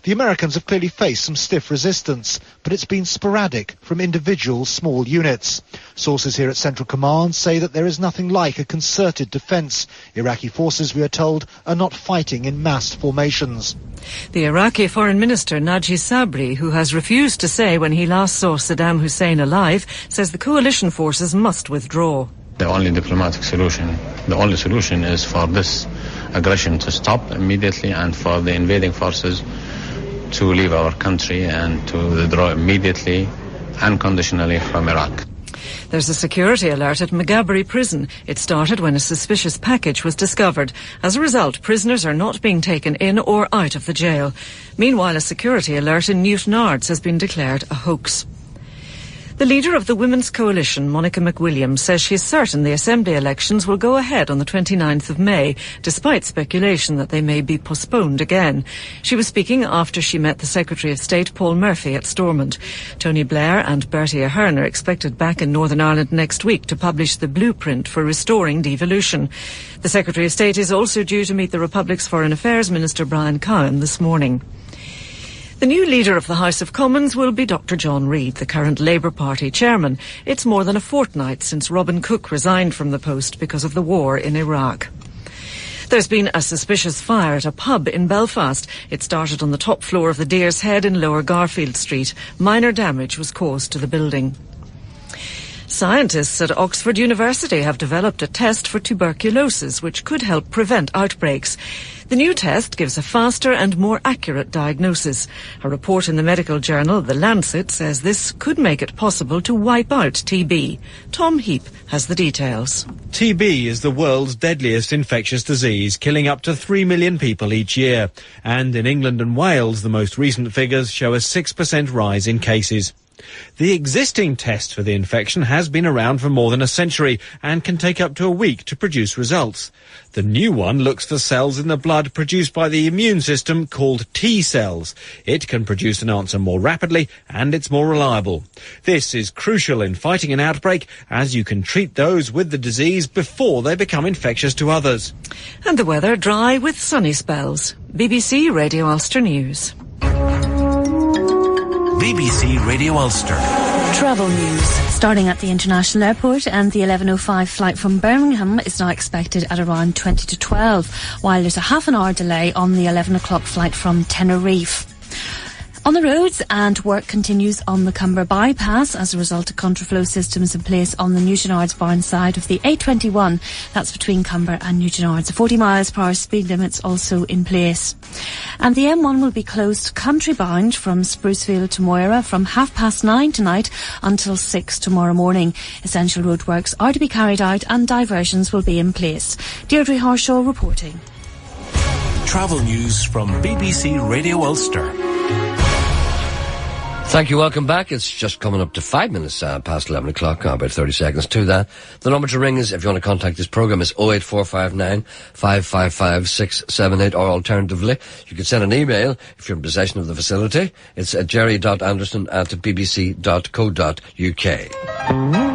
Speaker 10: The Americans have clearly faced some stiff resistance, but it's been sporadic from individual small units. Sources here at Central Command say that there is nothing like a concerted defence. Iraqi forces, we are told, are not fighting in massed formations.
Speaker 9: The Iraqi Foreign Minister Naji Sabri, who has refused to say when he last saw Saddam Hussein alive, says the coalition forces must withdraw.
Speaker 11: The only diplomatic solution, the only solution is for this aggression to stop immediately and for the invading forces to leave our country and to withdraw immediately, unconditionally from Iraq.
Speaker 9: There's a security alert at Maghaberry Prison. It started when a suspicious package was discovered. As a result, prisoners are not being taken in or out of the jail. Meanwhile, a security alert in Newton Ards has been declared a hoax. The leader of the Women's Coalition, Monica McWilliams, says she's certain the Assembly elections will go ahead on the 29th of May, despite speculation that they may be postponed again. She was speaking after she met the Secretary of State, Paul Murphy, at Stormont. Tony Blair and Bertie Ahern are expected back in Northern Ireland next week to publish the blueprint for restoring devolution. The Secretary of State is also due to meet the Republic's Foreign Affairs Minister, Brian Cowan, this morning. The new leader of the House of Commons will be Dr John Reid, the current Labour Party chairman. It's more than a fortnight since Robin Cook resigned from the post because of the war in Iraq. There's been a suspicious fire at a pub in Belfast. It started on the top floor of the Deer's Head in Lower Garfield Street. Minor damage was caused to the building. Scientists at Oxford University have developed a test for tuberculosis which could help prevent outbreaks. The new test gives a faster and more accurate diagnosis. A report in the medical journal The Lancet says this could make it possible to wipe out TB. Tom Heap has the details.
Speaker 12: TB is the world's deadliest infectious disease, killing up to 3 million people each year. And in England and Wales, the most recent figures show a 6% rise in cases. The existing test for the infection has been around for more than a century and can take up to a week to produce results. The new one looks for cells in the blood produced by the immune system called T cells. It can produce an answer more rapidly and it's more reliable. This is crucial in fighting an outbreak as you can treat those with the disease before they become infectious to others.
Speaker 9: And the weather dry with sunny spells. BBC Radio Ulster News.
Speaker 8: BBC Radio Ulster.
Speaker 13: Travel news. Starting at the international airport, and the 11:05 flight from Birmingham is now expected at around 20 to 12, while there's a half an hour delay on the 11 o'clock flight from Tenerife. On the roads, and work continues on the Cumber bypass as a result of contraflow systems in place on the Newtownards Barn side of the A21. That's between Cumber and Newtownards. 40 miles per hour speed limits also in place. And the M1 will be closed country bound from Sprucefield to Moira from 9:30 tonight until 6 tomorrow morning. Essential roadworks are to be carried out and diversions will be in place. Deirdre Harshaw reporting.
Speaker 8: Travel news from BBC Radio Ulster.
Speaker 2: Thank you, welcome back. It's just coming up to 5 minutes past 11 o'clock, about 30 seconds to that. The number to ring is, if you want to contact this programme, is 08459 555 678, or alternatively, you can send an email if you're in possession of the facility. It's at gerry.anderson@bbc.co.uk.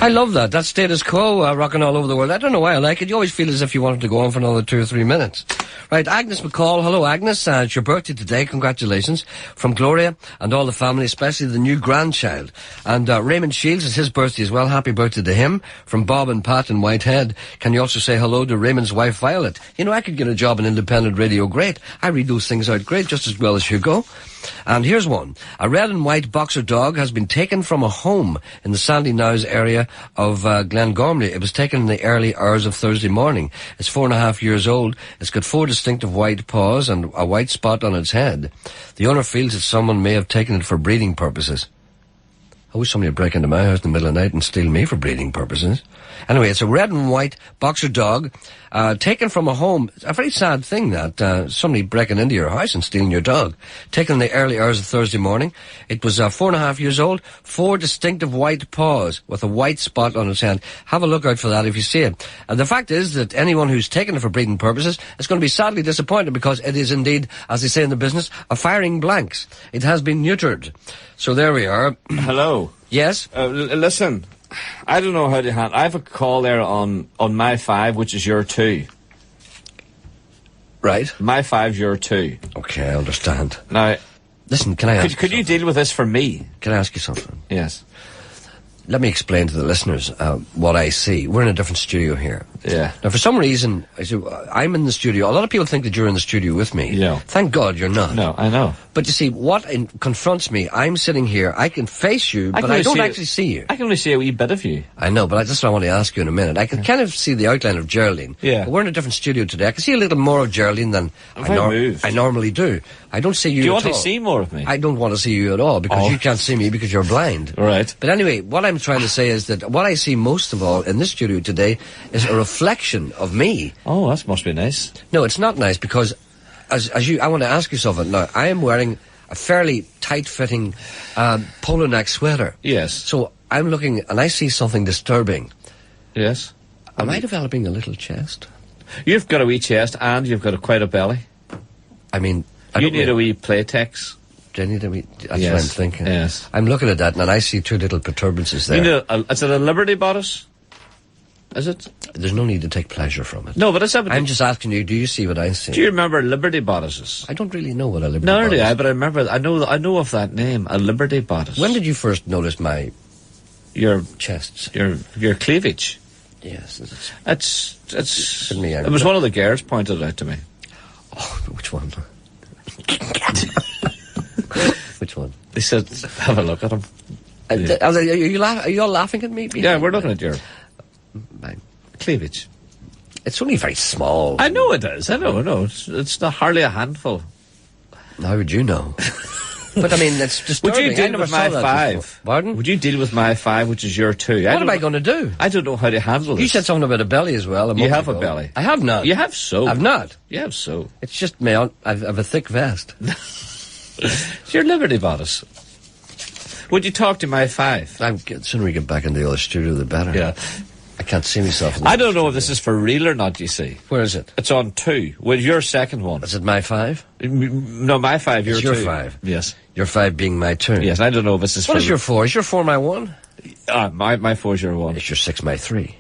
Speaker 2: I love that. That's status quo, rocking all over the world. I don't know why I like it. You always feel as if you wanted to go on for another 2 or 3 minutes. Right, Agnes McCall. Hello, Agnes. It's your birthday today. Congratulations. From Gloria and all the family, especially the new grandchild. And Raymond Shields, it's his birthday as well. Happy birthday to him. From Bob and Pat in Whitehead. Can you also say hello to Raymond's wife, Violet? You know, I could get a job in independent radio. Great. I read those things out great, just as well as Hugo. And here's one. A red and white boxer dog has been taken from a home in the Sandy Knowes area of Glengormley. It was taken in the early hours of Thursday morning. It's 4.5 years old. It's got 4 distinctive white paws and a white spot on its head. The owner feels that someone may have taken it for breeding purposes. I wish somebody would break into my house in the middle of the night and steal me for breeding purposes. Anyway, it's a red and white boxer dog, taken from a home. It's a very sad thing that, somebody breaking into your house and stealing your dog. Taken in the early hours of Thursday morning. It was, 4.5 years old, 4 distinctive white paws with a white spot on its hand. Have a look out for that if you see it. And the fact is that anyone who's taken it for breeding purposes is going to be sadly disappointed because it is indeed, as they say in the business, a firing blanks. It has been neutered. So there we are.
Speaker 5: Hello.
Speaker 2: Yes?
Speaker 5: Listen, I don't know how to handle. I have a call there on my 5, which is your 2.
Speaker 2: Right.
Speaker 5: My 5's your 2.
Speaker 2: Okay, I understand.
Speaker 5: Now,
Speaker 2: listen, can I ask
Speaker 5: could you deal with this for me?
Speaker 2: Can I ask you something?
Speaker 5: Yes.
Speaker 2: Let me explain to the listeners what I see. We're in a different studio here.
Speaker 5: Yeah.
Speaker 2: Now, for some reason, I'm in the studio. A lot of people think that you're in the studio with me.
Speaker 5: No.
Speaker 2: Thank God you're not.
Speaker 5: No, I know.
Speaker 2: But you see, what confronts me, I'm sitting here, I can face you, but I don't actually see you.
Speaker 5: I can only see a wee bit of you.
Speaker 2: I know, but that's what I want to ask you in a minute. I can kind of see the outline of Geraldine.
Speaker 5: Yeah.
Speaker 2: But we're in a different studio today. I can see a little more of Geraldine than I normally do. I don't see you at all.
Speaker 5: Do you want to see more of me?
Speaker 2: I don't want to see you at all, because you can't see me because you're blind.
Speaker 5: Right.
Speaker 2: But anyway, what I'm trying to say is that what I see most of all in this studio today is a reflection of me.
Speaker 5: Oh, that must be nice.
Speaker 2: No, it's not nice, because I want to ask you something. Now, I am wearing a fairly tight-fitting polo neck sweater.
Speaker 5: Yes.
Speaker 2: So I'm looking, and I see something disturbing.
Speaker 5: Yes.
Speaker 2: Am I developing a little chest?
Speaker 5: You've got a wee chest, and you've got quite a belly.
Speaker 2: I mean,
Speaker 5: you need a wee Playtex.
Speaker 2: Do I need a wee? That's
Speaker 5: yes.
Speaker 2: what I'm thinking.
Speaker 5: Yes.
Speaker 2: I'm looking at that, and I see 2 little protuberances there.
Speaker 5: You need is it a Liberty bodice? Is it?
Speaker 2: There's no need to take pleasure from it.
Speaker 5: No, but
Speaker 2: I'm just asking you, do you see what I see?
Speaker 5: Do you remember Liberty bodices?
Speaker 2: I don't really know what a Liberty bodice is.
Speaker 5: No, but I remember, I know of that name, a Liberty bodice.
Speaker 2: When did you first notice your chests?
Speaker 5: Your cleavage?
Speaker 2: Yes.
Speaker 5: It was one of the girls pointed it out to me.
Speaker 2: Oh, which one? Which one?
Speaker 5: They said, have a look at him.
Speaker 2: Are you all laughing at me?
Speaker 5: Yeah, we're looking at your cleavage.
Speaker 2: It's only very small.
Speaker 5: I know it is. I know. It's not hardly a handful.
Speaker 2: How would you know? But I mean, that's disturbing.
Speaker 5: Would you deal with my 5?
Speaker 2: Pardon?
Speaker 5: Would you deal with my 5, which is your 2?
Speaker 2: What am I going to do?
Speaker 5: I don't know how to handle this.
Speaker 2: You said something about a belly as well.
Speaker 5: You have a belly.
Speaker 2: I have not.
Speaker 5: You have so.
Speaker 2: I've not.
Speaker 5: You have so.
Speaker 2: It's just I have a thick vest.
Speaker 5: It's your Liberty bodice. Would you talk to my 5?
Speaker 2: The sooner we get back in the other studio, the better.
Speaker 5: Yeah.
Speaker 2: I can't see myself.
Speaker 5: I don't know if this is for real or not, you see.
Speaker 2: Where is it?
Speaker 5: It's on 2. Well, your second one.
Speaker 2: Is it my 5?
Speaker 5: No, my 5, your 2.
Speaker 2: It's your 5.
Speaker 5: Yes.
Speaker 2: Your 5 being my 2.
Speaker 5: Yes, I don't know if this is for...
Speaker 2: What is your 4? Is your 4 my 1?
Speaker 5: My 4 is your 1.
Speaker 2: Is your 6 my 3?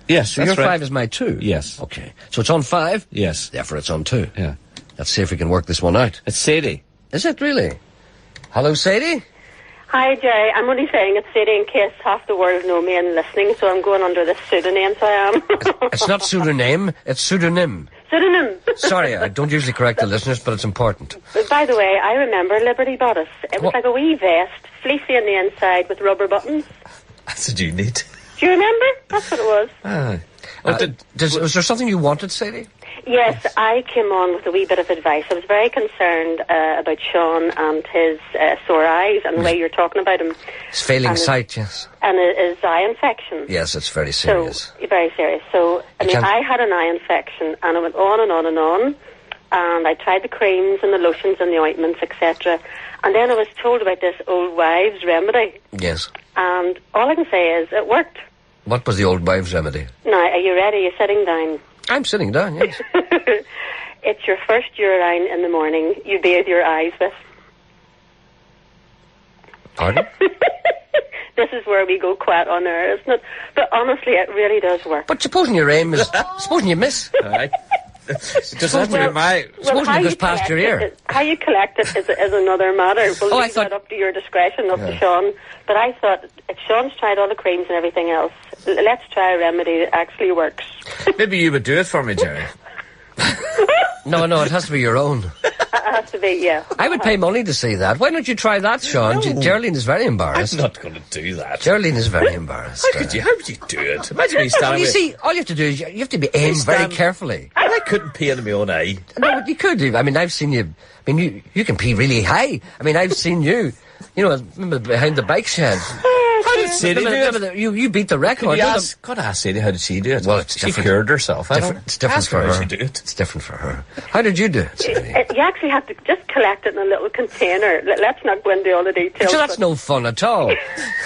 Speaker 5: Yes,
Speaker 2: so your 5 is my 2?
Speaker 5: Yes.
Speaker 2: Okay. So it's on 5?
Speaker 5: Yes.
Speaker 2: Therefore it's on 2.
Speaker 5: Yeah.
Speaker 2: Let's see if we can work this one out.
Speaker 5: It's Sadie.
Speaker 2: Is it really? Hello, Sadie?
Speaker 14: Hi, Gerry. I'm only saying it's Sadie in case half the world know me and listening, so I'm going under this pseudonym, so I am.
Speaker 2: It's not pseudonym, it's pseudonym.
Speaker 14: Pseudonym.
Speaker 2: Sorry, I don't usually correct the listeners, but it's important.
Speaker 14: But by the way, I remember Liberty bodice. It was like a wee vest, fleecy on the inside with rubber buttons.
Speaker 5: That's what you need.
Speaker 14: Do you remember? That's what it was.
Speaker 2: Was there something you wanted, Sadie?
Speaker 14: Yes, I came on with a wee bit of advice. I was very concerned about Sean and his sore eyes and the way you're talking about him.
Speaker 2: His failing sight, yes.
Speaker 14: And his eye infection.
Speaker 2: Yes, it's very serious.
Speaker 14: So, very serious. So, I had an eye infection and it went on and on and on. And I tried the creams and the lotions and the ointments, etc. And then I was told about this old wives' remedy.
Speaker 2: Yes.
Speaker 14: And all I can say is it worked.
Speaker 2: What was the old wives' remedy?
Speaker 14: Now, are you ready? You're sitting down.
Speaker 2: I'm sitting down, yes.
Speaker 14: It's your first urine in the morning. You bathe your eyes with.
Speaker 2: Pardon?
Speaker 14: This is where we go quiet on air, isn't it? But honestly, it really does work.
Speaker 2: But supposing your aim is... supposing you miss...
Speaker 5: Supposing
Speaker 2: it goes past your ear.
Speaker 14: How you collect it is another matter. We'll leave that up to your discretion, up to Sean. But I thought, if Sean's tried all the creams and everything else, let's try a remedy that actually works.
Speaker 5: Maybe you would do it for me, Gerry.
Speaker 2: No, it has to be your own.
Speaker 14: It has to be, yeah.
Speaker 2: I would pay money to see that. Why don't you try that, Sean?
Speaker 5: No.
Speaker 2: Geraldine is very embarrassed.
Speaker 5: I'm not going to do that.
Speaker 2: Geraldine is very embarrassed.
Speaker 5: How would you do it? Imagine me standing
Speaker 2: You see, all you have to do is you have to be aimed very carefully.
Speaker 5: I couldn't pee into my own eye.
Speaker 2: No, you could. I mean, I've seen you. I mean, you can pee really high. I mean, I've seen you. You know, remember behind the bike shed.
Speaker 5: How did Sadie do it?
Speaker 2: You beat the record.
Speaker 5: Could I ask Sadie, how did she do it?
Speaker 2: Well, it's
Speaker 5: she
Speaker 2: different.
Speaker 5: cured herself.
Speaker 2: It's different for her. It's different for her. How did you do it, Sadie?
Speaker 14: You actually have to just collect it in a little container. Let's not go into all the details.
Speaker 2: So that's no fun at all.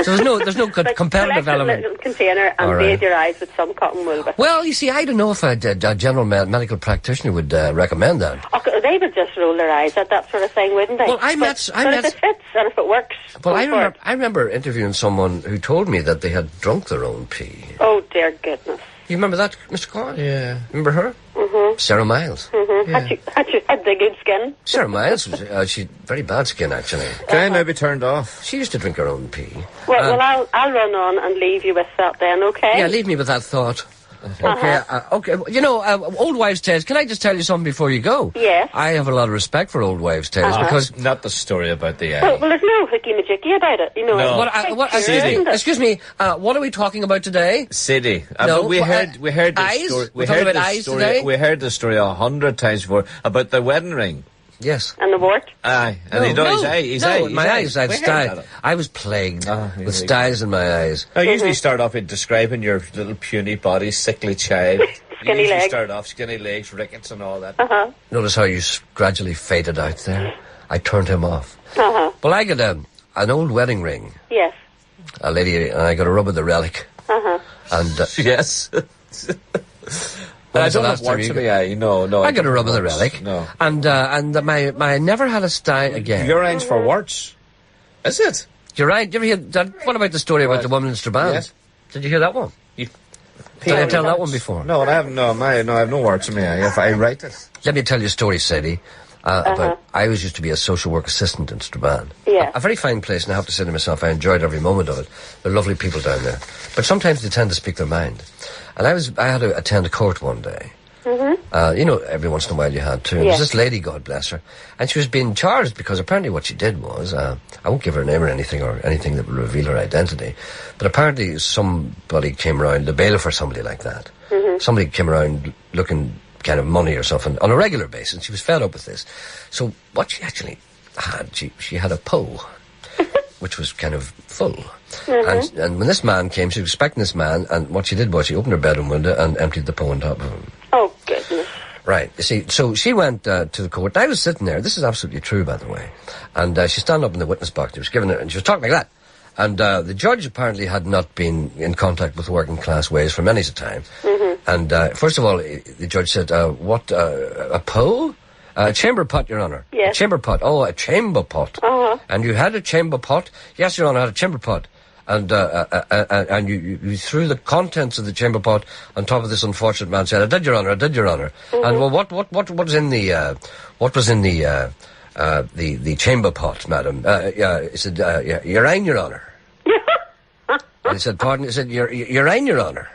Speaker 2: So there's no competitive element.
Speaker 14: Collect it in a little container and bathe your eyes with some cotton wool.
Speaker 2: Well, you see, I don't know if a general medical practitioner would recommend that.
Speaker 14: Okay, they would just roll their eyes at that sort of thing, wouldn't they?
Speaker 2: Well,
Speaker 14: if it fits and if it works.
Speaker 2: Well, I remember interviewing someone who told me that they had drunk their own pee.
Speaker 14: Oh, dear goodness.
Speaker 2: You remember that, Mr. Corn?
Speaker 5: Yeah.
Speaker 2: Remember her?
Speaker 14: Mm-hmm.
Speaker 2: Sarah Miles.
Speaker 14: Mm-hmm. Yeah. Had the good skin?
Speaker 2: Sarah Miles, she had very bad skin, actually.
Speaker 5: Can I now be turned off?
Speaker 2: She used to drink her own pee.
Speaker 14: Well, I'll run on and leave you with that then, okay?
Speaker 2: Yeah, leave me with that thought. Okay, okay. You know, old wives' tales. Can I just tell you something before you go?
Speaker 14: Yes.
Speaker 2: I have a lot of respect for old wives' tales because
Speaker 5: not the story about the eye.
Speaker 14: Well, there's no hickey-majiggy about it, you know.
Speaker 2: No. Excuse me. What are we talking about today?
Speaker 5: Sadie.
Speaker 2: No,
Speaker 5: we heard the story.
Speaker 2: We heard the story today?
Speaker 5: We heard the story 100 times before about the wedding ring.
Speaker 2: Yes.
Speaker 14: And the wart?
Speaker 5: Aye. And his eye.
Speaker 2: My eyes had style. I was plagued with styles in my eyes.
Speaker 5: I usually start off in describing your little puny body, sickly child.
Speaker 14: Skinny legs.
Speaker 5: Start off skinny legs, rickets and all that.
Speaker 2: Notice how you gradually faded out there. I turned him off. Well, I got an old wedding ring.
Speaker 14: Yes.
Speaker 2: A lady and I got a rub of the relic. And
Speaker 5: yes. I don't have warts in my eye. No.
Speaker 2: I got a rub of the relic.
Speaker 5: No.
Speaker 2: And my never had a stye again.
Speaker 5: Your eyes for warts? Is it?
Speaker 2: You're right. Did you ever hear that? What about the story about the woman in Strabane?
Speaker 5: Yes.
Speaker 2: Did you hear that one? Did I tell that one before?
Speaker 5: No, I have no warts in my eye. If I write it.
Speaker 2: Let me tell you a story, Sadie. About I used to be a social work assistant in Strabane.
Speaker 14: Yeah.
Speaker 2: A very fine place, and I have to say to myself, I enjoyed every moment of it. They're lovely people down there. But sometimes they tend to speak their mind. And I had to attend a court one day. You know, every once in a while you had to. There was this lady, God bless her, and she was being charged because apparently what she did was, I won't give her name or anything that will reveal her identity, but apparently somebody came around, the bailiff or somebody like that. Somebody came around looking kind of money or something on a regular basis. She was fed up with this. So what she actually had, she had a Poe, which was kind of full. And when this man came, she was expecting this man, and what she did was she opened her bedroom window and emptied the Poe on top of him.
Speaker 14: Oh, goodness.
Speaker 2: Right. You see, so she went to the court. I was sitting there. This is absolutely true, by the way. And she stood up in the witness box. She was giving her, and she was talking like that. And the judge apparently had not been in contact with working class ways for many a time. And first of all, the judge said, "What? A Poe? A chamber pot, Your Honour."
Speaker 14: Yes.
Speaker 2: A chamber pot. Oh, a chamber pot. And you had a chamber pot? Yes, Your Honour, I had a chamber pot. And you threw the contents of the chamber pot on top of this unfortunate man. Said, "I did, Your Honour. I did, Your Honour." And well, what was in the the chamber pot, madam? He said, "Urine, Your Honour." And he said, "Pardon?" He said, "Urine, Your Honour."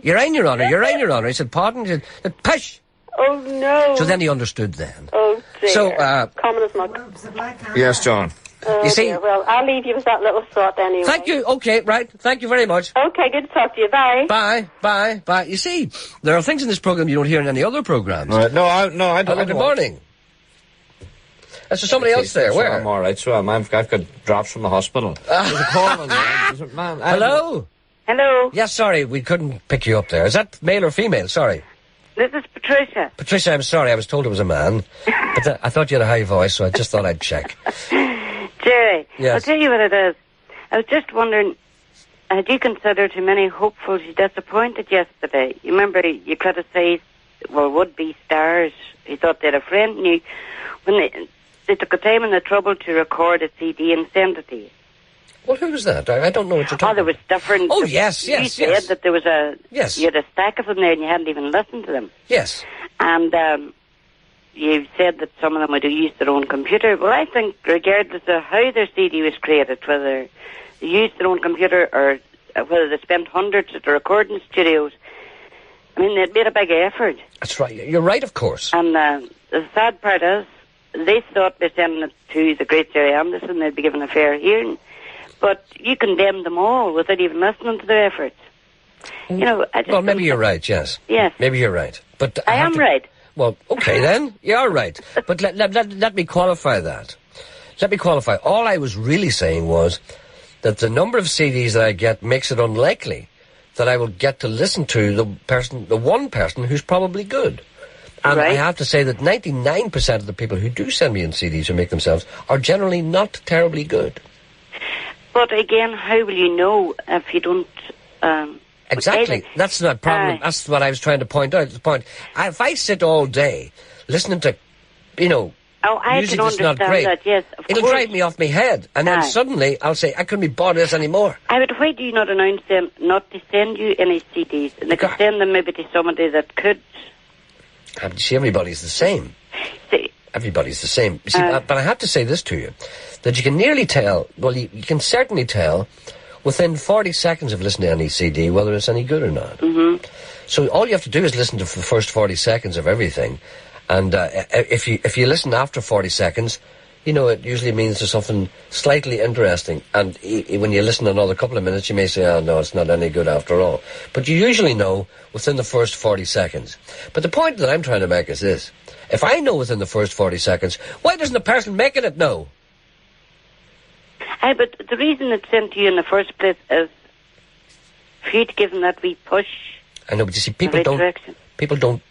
Speaker 2: "Urine, Your Honour. Urine, Your Honour." He said, "Pardon?" He said, "Pish."
Speaker 14: Oh no.
Speaker 2: So then he understood then.
Speaker 14: Oh dear.
Speaker 2: So
Speaker 14: common as mug.
Speaker 5: Yes, John.
Speaker 14: Oh,
Speaker 2: you see,
Speaker 14: dear. Well, I'll leave you with that little thought anyway.
Speaker 2: Thank you. Okay, right. Thank you very much.
Speaker 14: Okay, good to talk to you. Bye.
Speaker 2: Bye. You see, there are things in this program you don't hear in any other programs.
Speaker 5: Right. No, I don't.
Speaker 2: Hello, good morning. Is there somebody else there? Where?
Speaker 5: I'm all right. So I've got drops from the hospital. There's a call on there. Man,
Speaker 2: hello.
Speaker 15: Hello.
Speaker 2: Yes, sorry, we couldn't pick you up there. Is that male or female? Sorry.
Speaker 15: This is Patricia.
Speaker 2: Patricia, I'm sorry. I was told it was a man, but I thought you had a high voice, so I just thought I'd check.
Speaker 15: Gerry,
Speaker 2: yes.
Speaker 15: I'll tell you what it is. I was just wondering, had you considered how many hopefuls you disappointed yesterday? You remember you criticised, would-be stars. You thought they had a friend in you. When they took the time and the trouble to record a CD and send it to you.
Speaker 2: Well, who was that? I don't know what you're talking about.
Speaker 15: There was different...
Speaker 2: Oh, yes.
Speaker 15: You said that there was a...
Speaker 2: Yes.
Speaker 15: You had a stack of them there and you hadn't even listened to them.
Speaker 2: Yes.
Speaker 15: And you said that some of them would have used their own computer. Well, I think regardless of how their CD was created, whether they used their own computer or whether they spent hundreds at the recording studios, I mean, they'd made a big effort.
Speaker 2: That's right. You're right, of course.
Speaker 15: And the sad part is, they thought by sending it to the great Gerry Anderson, they'd be given a fair hearing. But you condemned them all without even listening to their efforts. You know,
Speaker 2: well, maybe you're right, yes.
Speaker 15: Yes.
Speaker 2: Maybe you're right. But
Speaker 15: I am right.
Speaker 2: Well, okay then. You're right. But let me qualify that. let me qualify. All I was really saying was that the number of CDs that I get makes it unlikely that I will get to listen to the one person who's probably good. And I have to say that 99% of the people who do send me in CDs who make themselves are generally not terribly good.
Speaker 15: But again, how will you know if you don't...
Speaker 2: Exactly. That's not a problem. That's what I was trying to point out. The point. If I sit all day listening to, music that's not great,
Speaker 15: that, yes,
Speaker 2: it'll drive me off my head. And then suddenly I'll say, I couldn't be bothered with this anymore.
Speaker 15: Why do you not announce them not to send you any CDs? And they could send them maybe to somebody that could...
Speaker 2: See, everybody's the same. Everybody's the same. See, but I have to say this to you, that you can nearly tell, well, you can certainly tell within 40 seconds of listening to any CD whether it's any good or not.
Speaker 15: Mm-hmm.
Speaker 2: So all you have to do is listen to the first 40 seconds of everything. And if you listen after 40 seconds, it usually means there's something slightly interesting. And when you listen another couple of minutes, you may say, oh, no, it's not any good after all. But you usually know within the first 40 seconds. But the point that I'm trying to make is this. If I know within the first 40 seconds, why doesn't the person making it know?
Speaker 15: But the reason it's sent to you in the first place is for you to give them that wee push.
Speaker 2: I know, but you see, people don't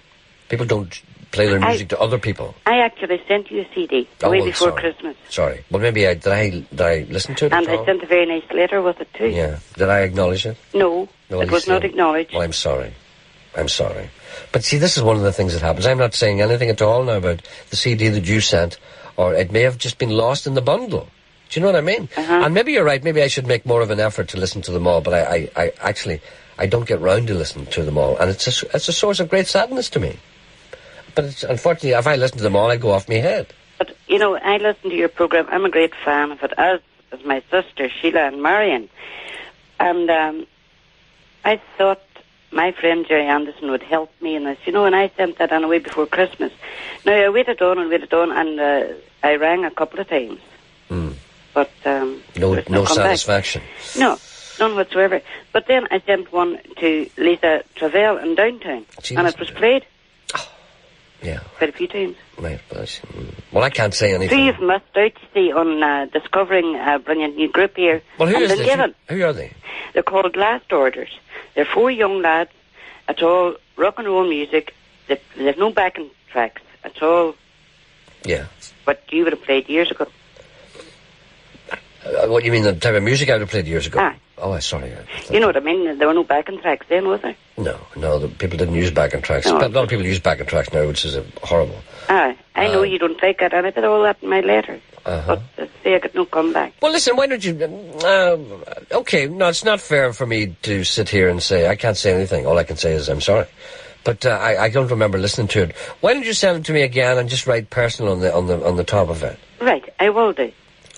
Speaker 2: play their music to other people.
Speaker 15: I actually sent you a CD way before Christmas.
Speaker 2: Sorry. Well, maybe did I listen to it
Speaker 15: And I sent a very nice letter with it too.
Speaker 2: Yeah. Did I acknowledge it?
Speaker 15: No, it was not acknowledged.
Speaker 2: Well, I'm sorry. But see, this is one of the things that happens. I'm not saying anything at all now about the CD that you sent, or it may have just been lost in the bundle. Do you know what I mean? And maybe you're right. Maybe I should make more of an effort to listen to them all, but I actually don't get round to listening to them all. And it's a source of great sadness to me. But unfortunately, if I listen to them all, I go off my head.
Speaker 15: But, I listen to your programme. I'm a great fan of it, as my sister, Sheila and Marion. And I thought my friend Gerry Anderson would help me in this, and I sent that on away before Christmas. Now, I waited on, and I rang a couple of times. But
Speaker 2: no satisfaction.
Speaker 15: No, none whatsoever. But then I sent one to Lisa Travell in downtown, and it was played.
Speaker 2: Yeah.
Speaker 15: Quite a few times.
Speaker 2: Right, well, I can't say anything.
Speaker 15: So you've missed out, you see, on discovering a brilliant new group here.
Speaker 2: Well, who are they?
Speaker 15: They're called Last Orders. They're 4 young lads. It's all rock and roll music. There's no backing tracks. It's all...
Speaker 2: Yeah.
Speaker 15: What you would have played years ago.
Speaker 2: What, you mean the type of music I would have played years ago? Oh, sorry.
Speaker 15: You know what I mean? There were no backing tracks then, was there?
Speaker 2: No, the people didn't use backing tracks. No. A lot of people use backing tracks now, which is horrible.
Speaker 15: I know you don't like that, and I put all that in my letter. But say I got no comeback.
Speaker 2: Well, listen, why don't you... okay, no, it's not fair for me to sit here and say... I can't say anything. All I can say is I'm sorry. But I don't remember listening to it. Why don't you send it to me again and just write personal on the top of it?
Speaker 15: Right, I will do.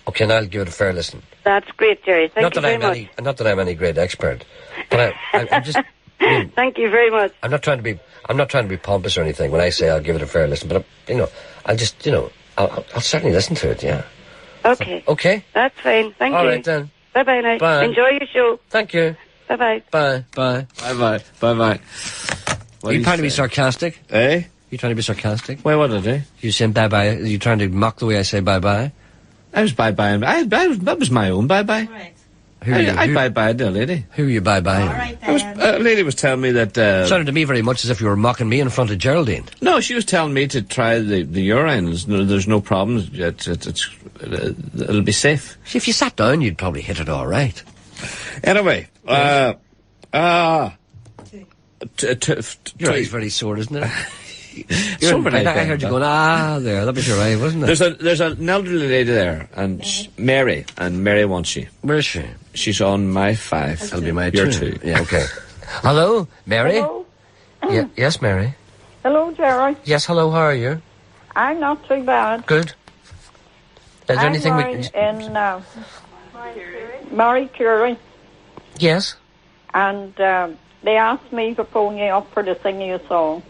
Speaker 2: Okay, and I'll give it a fair listen.
Speaker 15: That's great, Gerry. Thank you very much.
Speaker 2: Not that I'm any great expert, but I'm just...
Speaker 15: Thank you very much.
Speaker 2: I'm not trying to be pompous or anything when I say I'll give it a fair listen, but I'll just, I'll certainly listen to it, yeah.
Speaker 15: Okay.
Speaker 2: Okay?
Speaker 15: That's fine. Thank you.
Speaker 2: All right, then.
Speaker 15: Bye-bye now.
Speaker 2: Bye.
Speaker 15: Enjoy your show.
Speaker 2: Thank you.
Speaker 15: Bye-bye.
Speaker 2: Bye.
Speaker 12: Bye. Bye-bye. Bye-bye.
Speaker 2: Are you trying to be sarcastic?
Speaker 12: Eh?
Speaker 2: You trying to be sarcastic?
Speaker 12: Why, what did I do?
Speaker 2: You saying bye-bye? Are you trying to mock the way I say bye-bye?
Speaker 12: I was bye-bye. That was my own bye-bye.
Speaker 16: Right.
Speaker 12: I bye-bye to a lady.
Speaker 2: Who are you bye-bye?
Speaker 16: All right, then.
Speaker 12: A lady was telling me that...
Speaker 2: sounded to me very much as if you were mocking me in front of Geraldine.
Speaker 12: No, she was telling me to try the urine. There's no problems. It'll be safe.
Speaker 2: See, if you sat down, you'd probably hit it all right.
Speaker 12: Anyway,
Speaker 2: your eye's very sore, isn't it? I heard you going, there. That was your eye, wasn't it?
Speaker 12: There's an elderly lady there, and Mary wants you.
Speaker 2: Where is she?
Speaker 12: She's on my 5.
Speaker 2: That'll be my 2.
Speaker 12: Your 2.
Speaker 2: Yeah, okay. Hello, Mary?
Speaker 14: Hello?
Speaker 2: Yes, Mary?
Speaker 14: Hello, Gerry.
Speaker 2: Yes, hello, how are you?
Speaker 14: I'm not too bad.
Speaker 2: Good. Is there anything
Speaker 14: in Mary Curie.
Speaker 2: Yes.
Speaker 14: And they asked me to phone you up to sing you a song.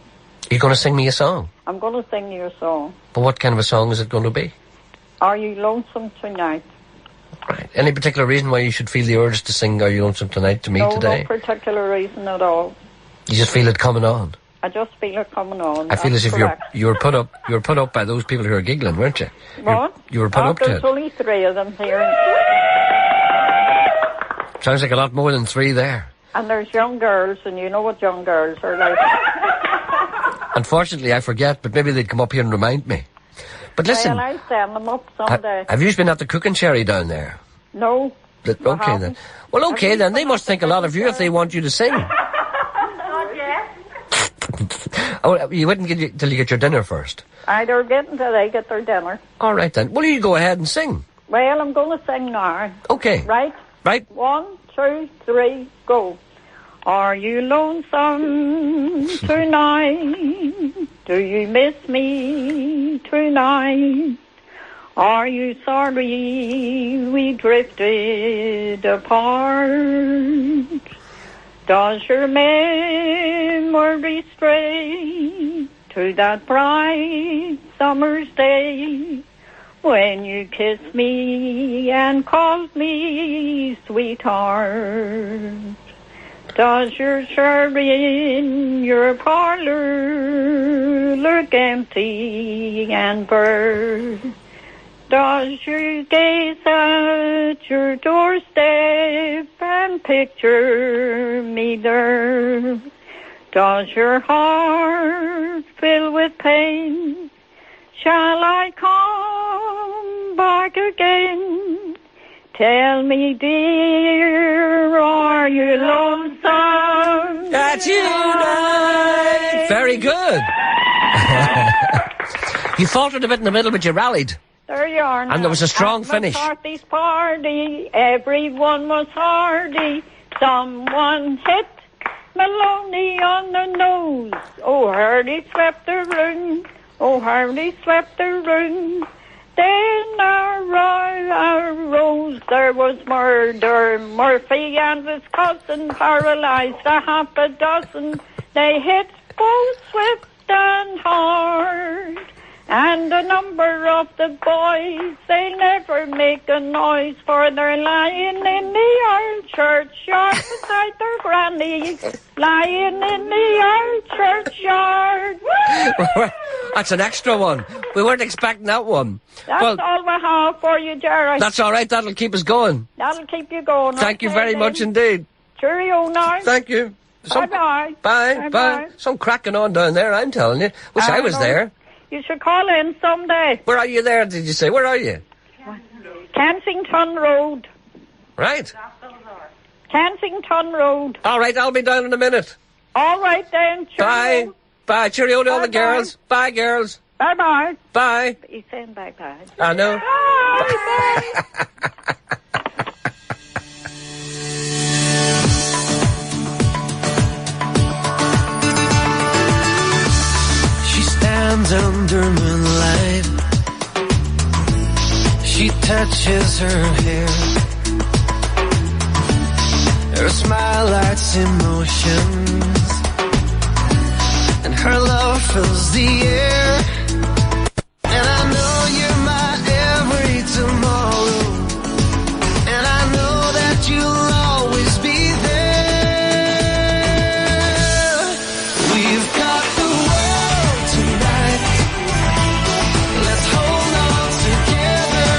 Speaker 2: You're going to sing me a song?
Speaker 14: I'm going to sing you a song.
Speaker 2: But what kind of a song is it going to be?
Speaker 14: Are You Lonesome Tonight?
Speaker 2: Right. Any particular reason why you should feel the urge to sing Are You Lonesome Tonight to me today?
Speaker 14: No particular reason at all.
Speaker 2: You just feel it coming on?
Speaker 16: I just feel it coming on.
Speaker 2: I feel as if you were put up by those people who are giggling, weren't you?
Speaker 16: What?
Speaker 2: You were put up to
Speaker 16: There's
Speaker 2: it.
Speaker 16: only 3 of them here.
Speaker 2: Sounds like a lot more than 3 there.
Speaker 16: And there's young girls, and you know what young girls are like.
Speaker 2: Unfortunately, I forget, but maybe they'd come up here and remind me. But listen...
Speaker 16: Well, I'll send them up someday.
Speaker 2: Have you been at the cooking sherry down there?
Speaker 16: No.
Speaker 2: Okay then. Well, okay then. They must think a lot of you if they want you to sing.
Speaker 16: Not yet.
Speaker 2: Oh, you wouldn't get till you get your dinner first.
Speaker 16: They're getting till they get their dinner.
Speaker 2: All right then. Well, you go ahead and sing.
Speaker 16: Well, I'm going to sing now.
Speaker 2: Okay.
Speaker 16: Right? 1, 2, 3, go. Are you lonesome tonight? Do you miss me tonight? Are you sorry we drifted apart? Does your memory stray to that bright summer's day when you kissed me and called me sweetheart? Does your chair in your parlor look empty and bare? Does you gaze at your doorstep and picture me there? Does your heart fill with pain? Shall I come back again? Tell me, dear, are you lonesome?
Speaker 2: That's you tonight. Very good. You faltered a bit in the middle, but you rallied.
Speaker 16: There you are now.
Speaker 2: And there was a strong finish.
Speaker 16: At McCarthy's party, everyone was hardy. Someone hit Maloney on the nose. Oh, Hardy swept the room. Oh, Hardy swept the room. Then arose, there was murder. Murphy and his cousin paralyzed a half a dozen. They hit both swift and hard. And a number of the boys, they never make a noise, for they're lying in the old churchyard beside their granny. Lying in the old churchyard.
Speaker 2: That's an extra one. We weren't expecting that one.
Speaker 16: That's all we have for you, Gerry.
Speaker 2: That's all right. That'll keep us going.
Speaker 16: That'll keep you going.
Speaker 2: Thank you very much indeed.
Speaker 16: Cheerio now.
Speaker 2: Thank you.
Speaker 16: Bye-bye.
Speaker 2: Bye. Some cracking on down there, I'm telling you. Wish I was there.
Speaker 16: You should call in someday.
Speaker 2: Where are you there, did you say? Where are you?
Speaker 16: Kensington Road.
Speaker 2: Right.
Speaker 16: Kensington Road.
Speaker 2: All right, I'll be down in a minute.
Speaker 16: All right then. Cheerio.
Speaker 2: Bye. Cheerio to all the girls. Bye, girls.
Speaker 16: Bye-bye.
Speaker 2: Bye.
Speaker 16: He's saying bye-bye.
Speaker 2: I know.
Speaker 16: Bye.
Speaker 3: Under moonlight, she touches her hair. Her smile lights emotions, and her love fills the air. And I know you're my every tomorrow, and I know that you'll always be there. We've got the world tonight. Let's hold on together.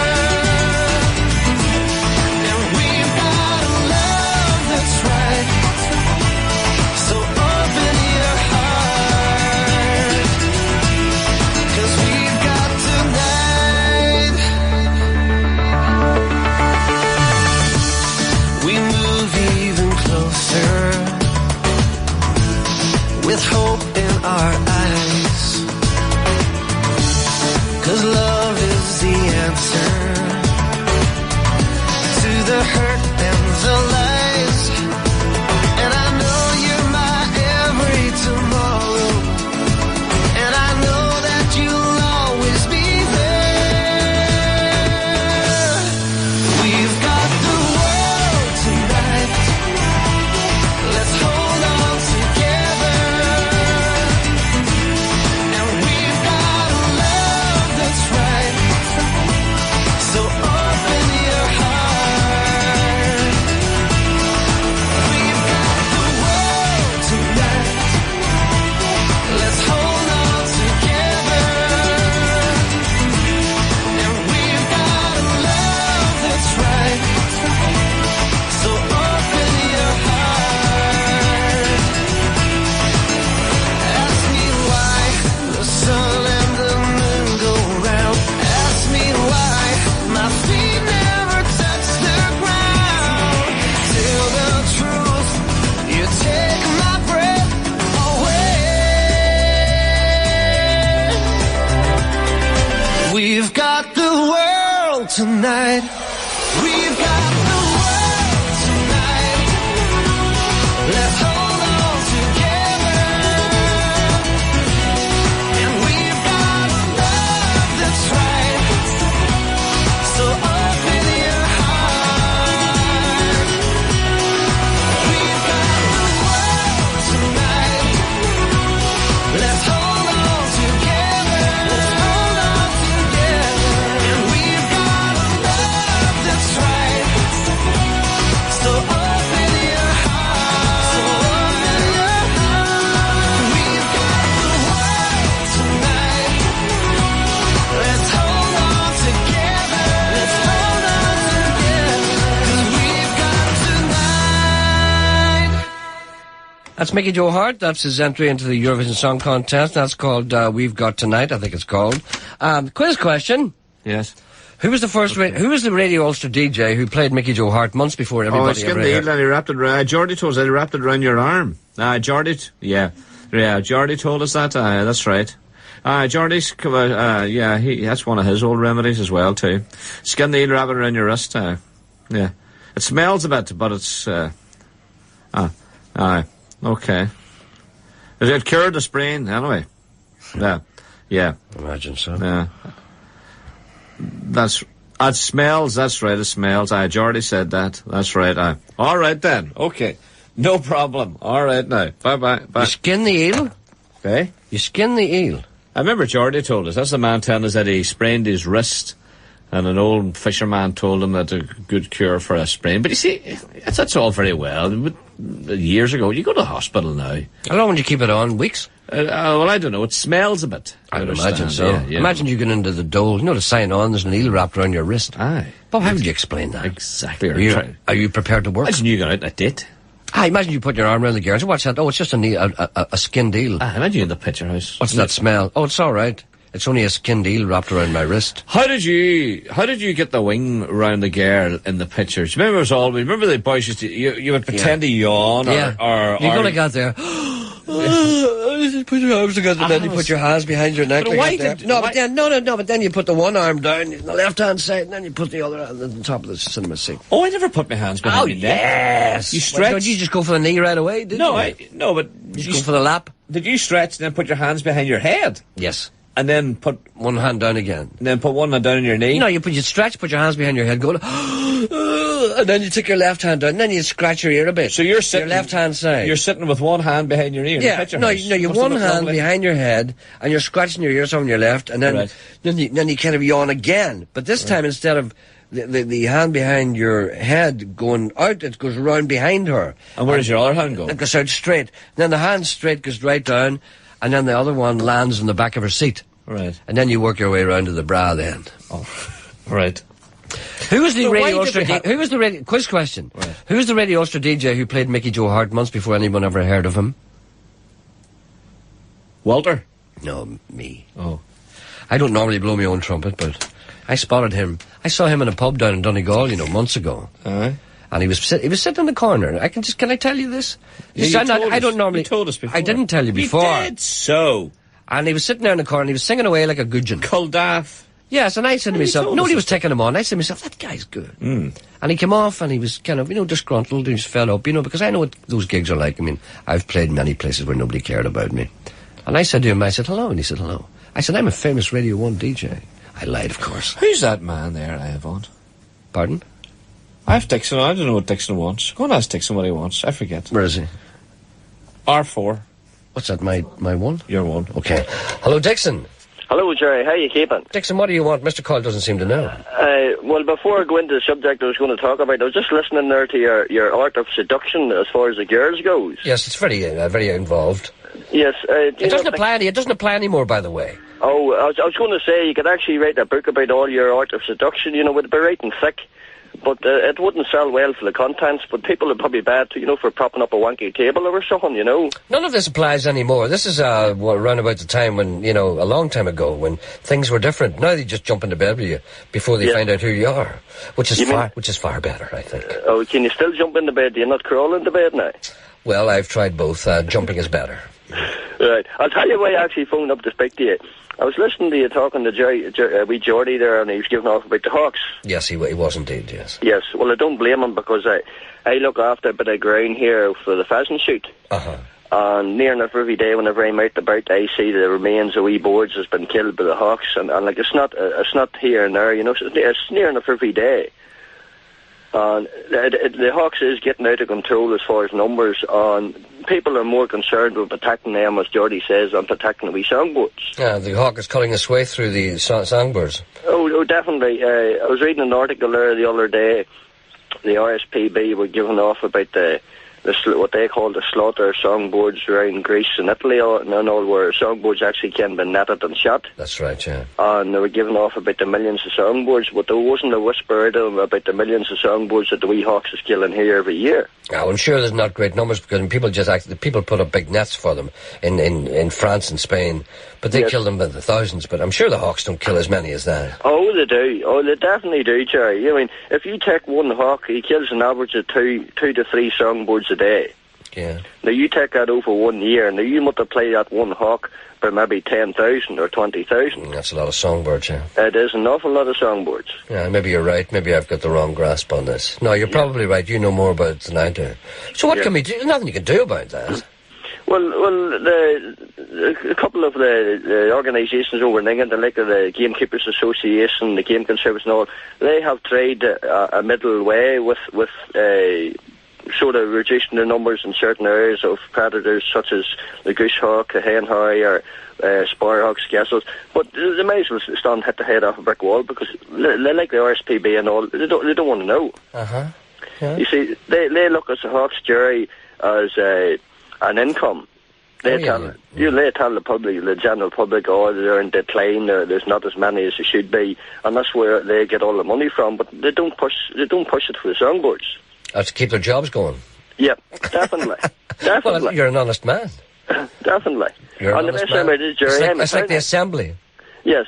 Speaker 3: And we've got a love that's right. So open your heart. tonight. We've got the world tonight. Let's hold on together. And we've got love that's right. So open your heart. We've got the world tonight. Let's hold on together. Let's hold on together. And we've got love that's right. So open your heart. So open your heart. We've got the world tonight. Let's hold on together. Let's hold on together. 'Cause we've got tonight.
Speaker 2: That's Mickey Joe Hart. That's his entry into the Eurovision Song Contest. That's called We've Got Tonight, I think it's called. Quiz question.
Speaker 5: Yes.
Speaker 2: Who was the first? Who was the Radio Ulster DJ who played Mickey Joe Hart months before everybody ever heard?
Speaker 5: And he wrapped it around. Geordie told us he wrapped it around your arm. Geordie, Geordie told us that. That's right. Geordie's, that's one of his old remedies as well too. Skin the eel, wrap it around your wrist. Yeah, it smells a bit, but it's. Okay. It cured the sprain anyway. Yeah.
Speaker 2: Imagine so.
Speaker 5: Yeah. It smells, that's right, it smells. Geordie said that. That's right, All right then. Okay. No problem. All right now. Bye.
Speaker 2: You skin the eel?
Speaker 5: Okay.
Speaker 2: You skin the eel?
Speaker 5: I remember Geordie told us. That's the man telling us that he sprained his wrist, and an old fisherman told him that a good cure for a sprain. But you see, that's all very well. But years ago, you go to the hospital now.
Speaker 2: How long would you keep it on? Weeks?
Speaker 5: Well, I don't know. It smells a bit.
Speaker 2: I would imagine so.
Speaker 5: Yeah.
Speaker 2: Imagine you get into the dole. You know, to sign on, there's an eel wrapped around your wrist.
Speaker 5: Aye.
Speaker 2: Bob, how would you explain that?
Speaker 5: Exactly.
Speaker 2: Are you prepared to work?
Speaker 5: Imagine you got out and I did.
Speaker 2: Imagine you put your arm around the gear and say, what's that? Oh, it's just a skinned eel.
Speaker 5: Imagine you in the picture house.
Speaker 2: What's that smell? Oh, it's all right. It's only a skinned eel wrapped around my wrist.
Speaker 5: How did you get the wing around the girl in the pictures? Remember the boys used to, you would pretend to yawn or
Speaker 2: you go like that there. Put your arms together and then you put your hands behind your neck. But then you put the one arm down on the left hand side and then you put the other hand on the top of the cinema seat.
Speaker 5: Oh, I never put my hands behind my neck.
Speaker 2: Yes.
Speaker 5: You stretch.
Speaker 2: Did you just go for the knee right away, did you?
Speaker 5: No, but
Speaker 2: you just go for the lap?
Speaker 5: Did you stretch and then put your hands behind your head?
Speaker 2: Yes.
Speaker 5: And then put
Speaker 2: one hand down again.
Speaker 5: And then put one hand down on your knee?
Speaker 2: No, you stretch, put your hands behind your head, go, and then you take your left hand down, and then you scratch your ear a bit.
Speaker 5: So you're sitting...
Speaker 2: Your left hand side.
Speaker 5: You're sitting with one hand behind your ear.
Speaker 2: Yeah, no, you have one hand behind your head, and you're scratching your ears on your left, and then, then you kind of yawn again. But this time, instead of the hand behind your head going out, it goes round behind her.
Speaker 5: And where does your other hand go?
Speaker 2: It goes out straight. Then the hand straight goes right down, and then the other one lands on the back of her seat.
Speaker 5: Right.
Speaker 2: And then you work your way around to the bra then.
Speaker 5: Oh, right.
Speaker 2: Who was the Radio Ulster quiz question. Right. Who was the Radio Ulster DJ who played Mickey Joe Hart months before anyone ever heard of him?
Speaker 5: Walter?
Speaker 2: No, me.
Speaker 5: Oh.
Speaker 2: I don't normally blow my own trumpet, but I spotted him. I saw him in a pub down in Donegal, months ago.
Speaker 5: Aye.
Speaker 2: And he was sitting in the corner. Can I tell you this? I don't normally.
Speaker 5: You told us before.
Speaker 2: I didn't tell you before.
Speaker 5: You did so.
Speaker 2: And he was sitting there in the corner and he was singing away like a gudgeon.
Speaker 5: Culdaff.
Speaker 2: Yes, and I said to myself, nobody was taking him on. I said to myself, that guy's good.
Speaker 5: Mm.
Speaker 2: And he came off and he was kind of, disgruntled. He just fell up, because I know what those gigs are like. I mean, I've played in many places where nobody cared about me. And I said to him, I said, hello. And he said, hello. I said, I'm a famous Radio 1 DJ. I lied, of course.
Speaker 5: Who's that man there I have on?
Speaker 2: Pardon?
Speaker 5: I have Dixon. I don't know what Dixon wants. Go and ask Dixon what he wants. I forget.
Speaker 2: Where is he?
Speaker 5: R4.
Speaker 2: What's that, my one?
Speaker 5: Your one.
Speaker 2: Okay. Hello, Dixon.
Speaker 17: Hello, Gerry. How are you keeping?
Speaker 2: Dixon, what do you want? Mr. Coyle doesn't seem to know.
Speaker 17: Well, before I go into the subject I was going to talk about, I was just listening there to your art of seduction as far as the girls goes.
Speaker 2: Yes, it's very involved.
Speaker 17: Yes.
Speaker 2: It doesn't apply anymore, by the way.
Speaker 17: Oh, I was going to say, you could actually write a book about all your art of seduction, with it be writing thick. But it wouldn't sell well for the contents, but people would probably buy it, for propping up a wanky table or something,
Speaker 2: None of this applies anymore. This is around about the time when, a long time ago, when things were different. Now they just jump into bed with you before they find out who you are, which is far better, I think.
Speaker 17: Oh, can you still jump into bed? Do you not crawl into bed now?
Speaker 2: Well, I've tried both. Jumping is better.
Speaker 17: Right. I'll tell you why I actually phoned up to speak to you. I was listening to you talking to Gerry, Geordie there, and he was giving off about the Hawks.
Speaker 2: Yes, he was indeed, yes.
Speaker 17: Yes, well, I don't blame him, because I look after a bit of ground here for the pheasant shoot.
Speaker 2: Uh-huh.
Speaker 17: And near enough every day whenever I'm out about, I see the remains of wee birds has been killed by the Hawks, and like it's not here and there, you know, it's near enough every day. And the Hawks is getting out of control as far as numbers, and people are more concerned with protecting them, as Geordie says, than protecting the wee songbirds.
Speaker 2: Yeah, the hawk is cutting its way through the songbirds.
Speaker 17: Oh, definitely. I was reading an article there the other day. The RSPB were giving off about what they call the slaughter of songbirds around Greece and Italy, and all where songbirds actually can be netted and shot.
Speaker 2: That's right, yeah.
Speaker 17: And they were giving off about the millions of songbirds, but there wasn't a whisper out of them about the millions of songbirds that the wee hawks is killing here every year.
Speaker 2: Yeah, well, I'm sure there's not great numbers, because people put up big nets for them in France and Spain, but they kill them by the thousands. But I'm sure the hawks don't kill as many as that.
Speaker 17: Oh, they do. Oh, they definitely do, Gerry. I mean, if you take one hawk, he kills an average of two to three songbirds a day.
Speaker 2: Yeah.
Speaker 17: Now you take that over 1 year, now you multiply that one hawk by maybe 10,000 or 20,000.
Speaker 2: That's a lot of songbirds, yeah.
Speaker 17: It is an awful lot of songbirds.
Speaker 2: Yeah, maybe you're right. Maybe I've got the wrong grasp on this. No, you're probably right. You know more about it than I do. So what can we do? There's nothing you can do about that.
Speaker 17: Well, a couple of the organisations over in England, like the Gamekeepers Association, the Game Conservers and all, they have tried a middle way with sort of reducing the numbers in certain areas of predators such as the goose hawk, the hen hoy, or sparrowhawks, gazelles. But they may as well stand hit the head off a brick wall, because they like the RSPB and all. They don't want to know.
Speaker 2: Uh-huh. Yeah.
Speaker 17: You see, they look at the hawks, Gerry, as an income. They tell the public, the general public, they're in decline, there's not as many as there should be, and that's where they get all the money from. But they don't push it for the songbirds.
Speaker 2: To keep their jobs going.
Speaker 17: Yeah, definitely. Definitely.
Speaker 2: Well, you're an honest man.
Speaker 17: Definitely.
Speaker 2: You're an honest man. It's like the assembly.
Speaker 17: Yes,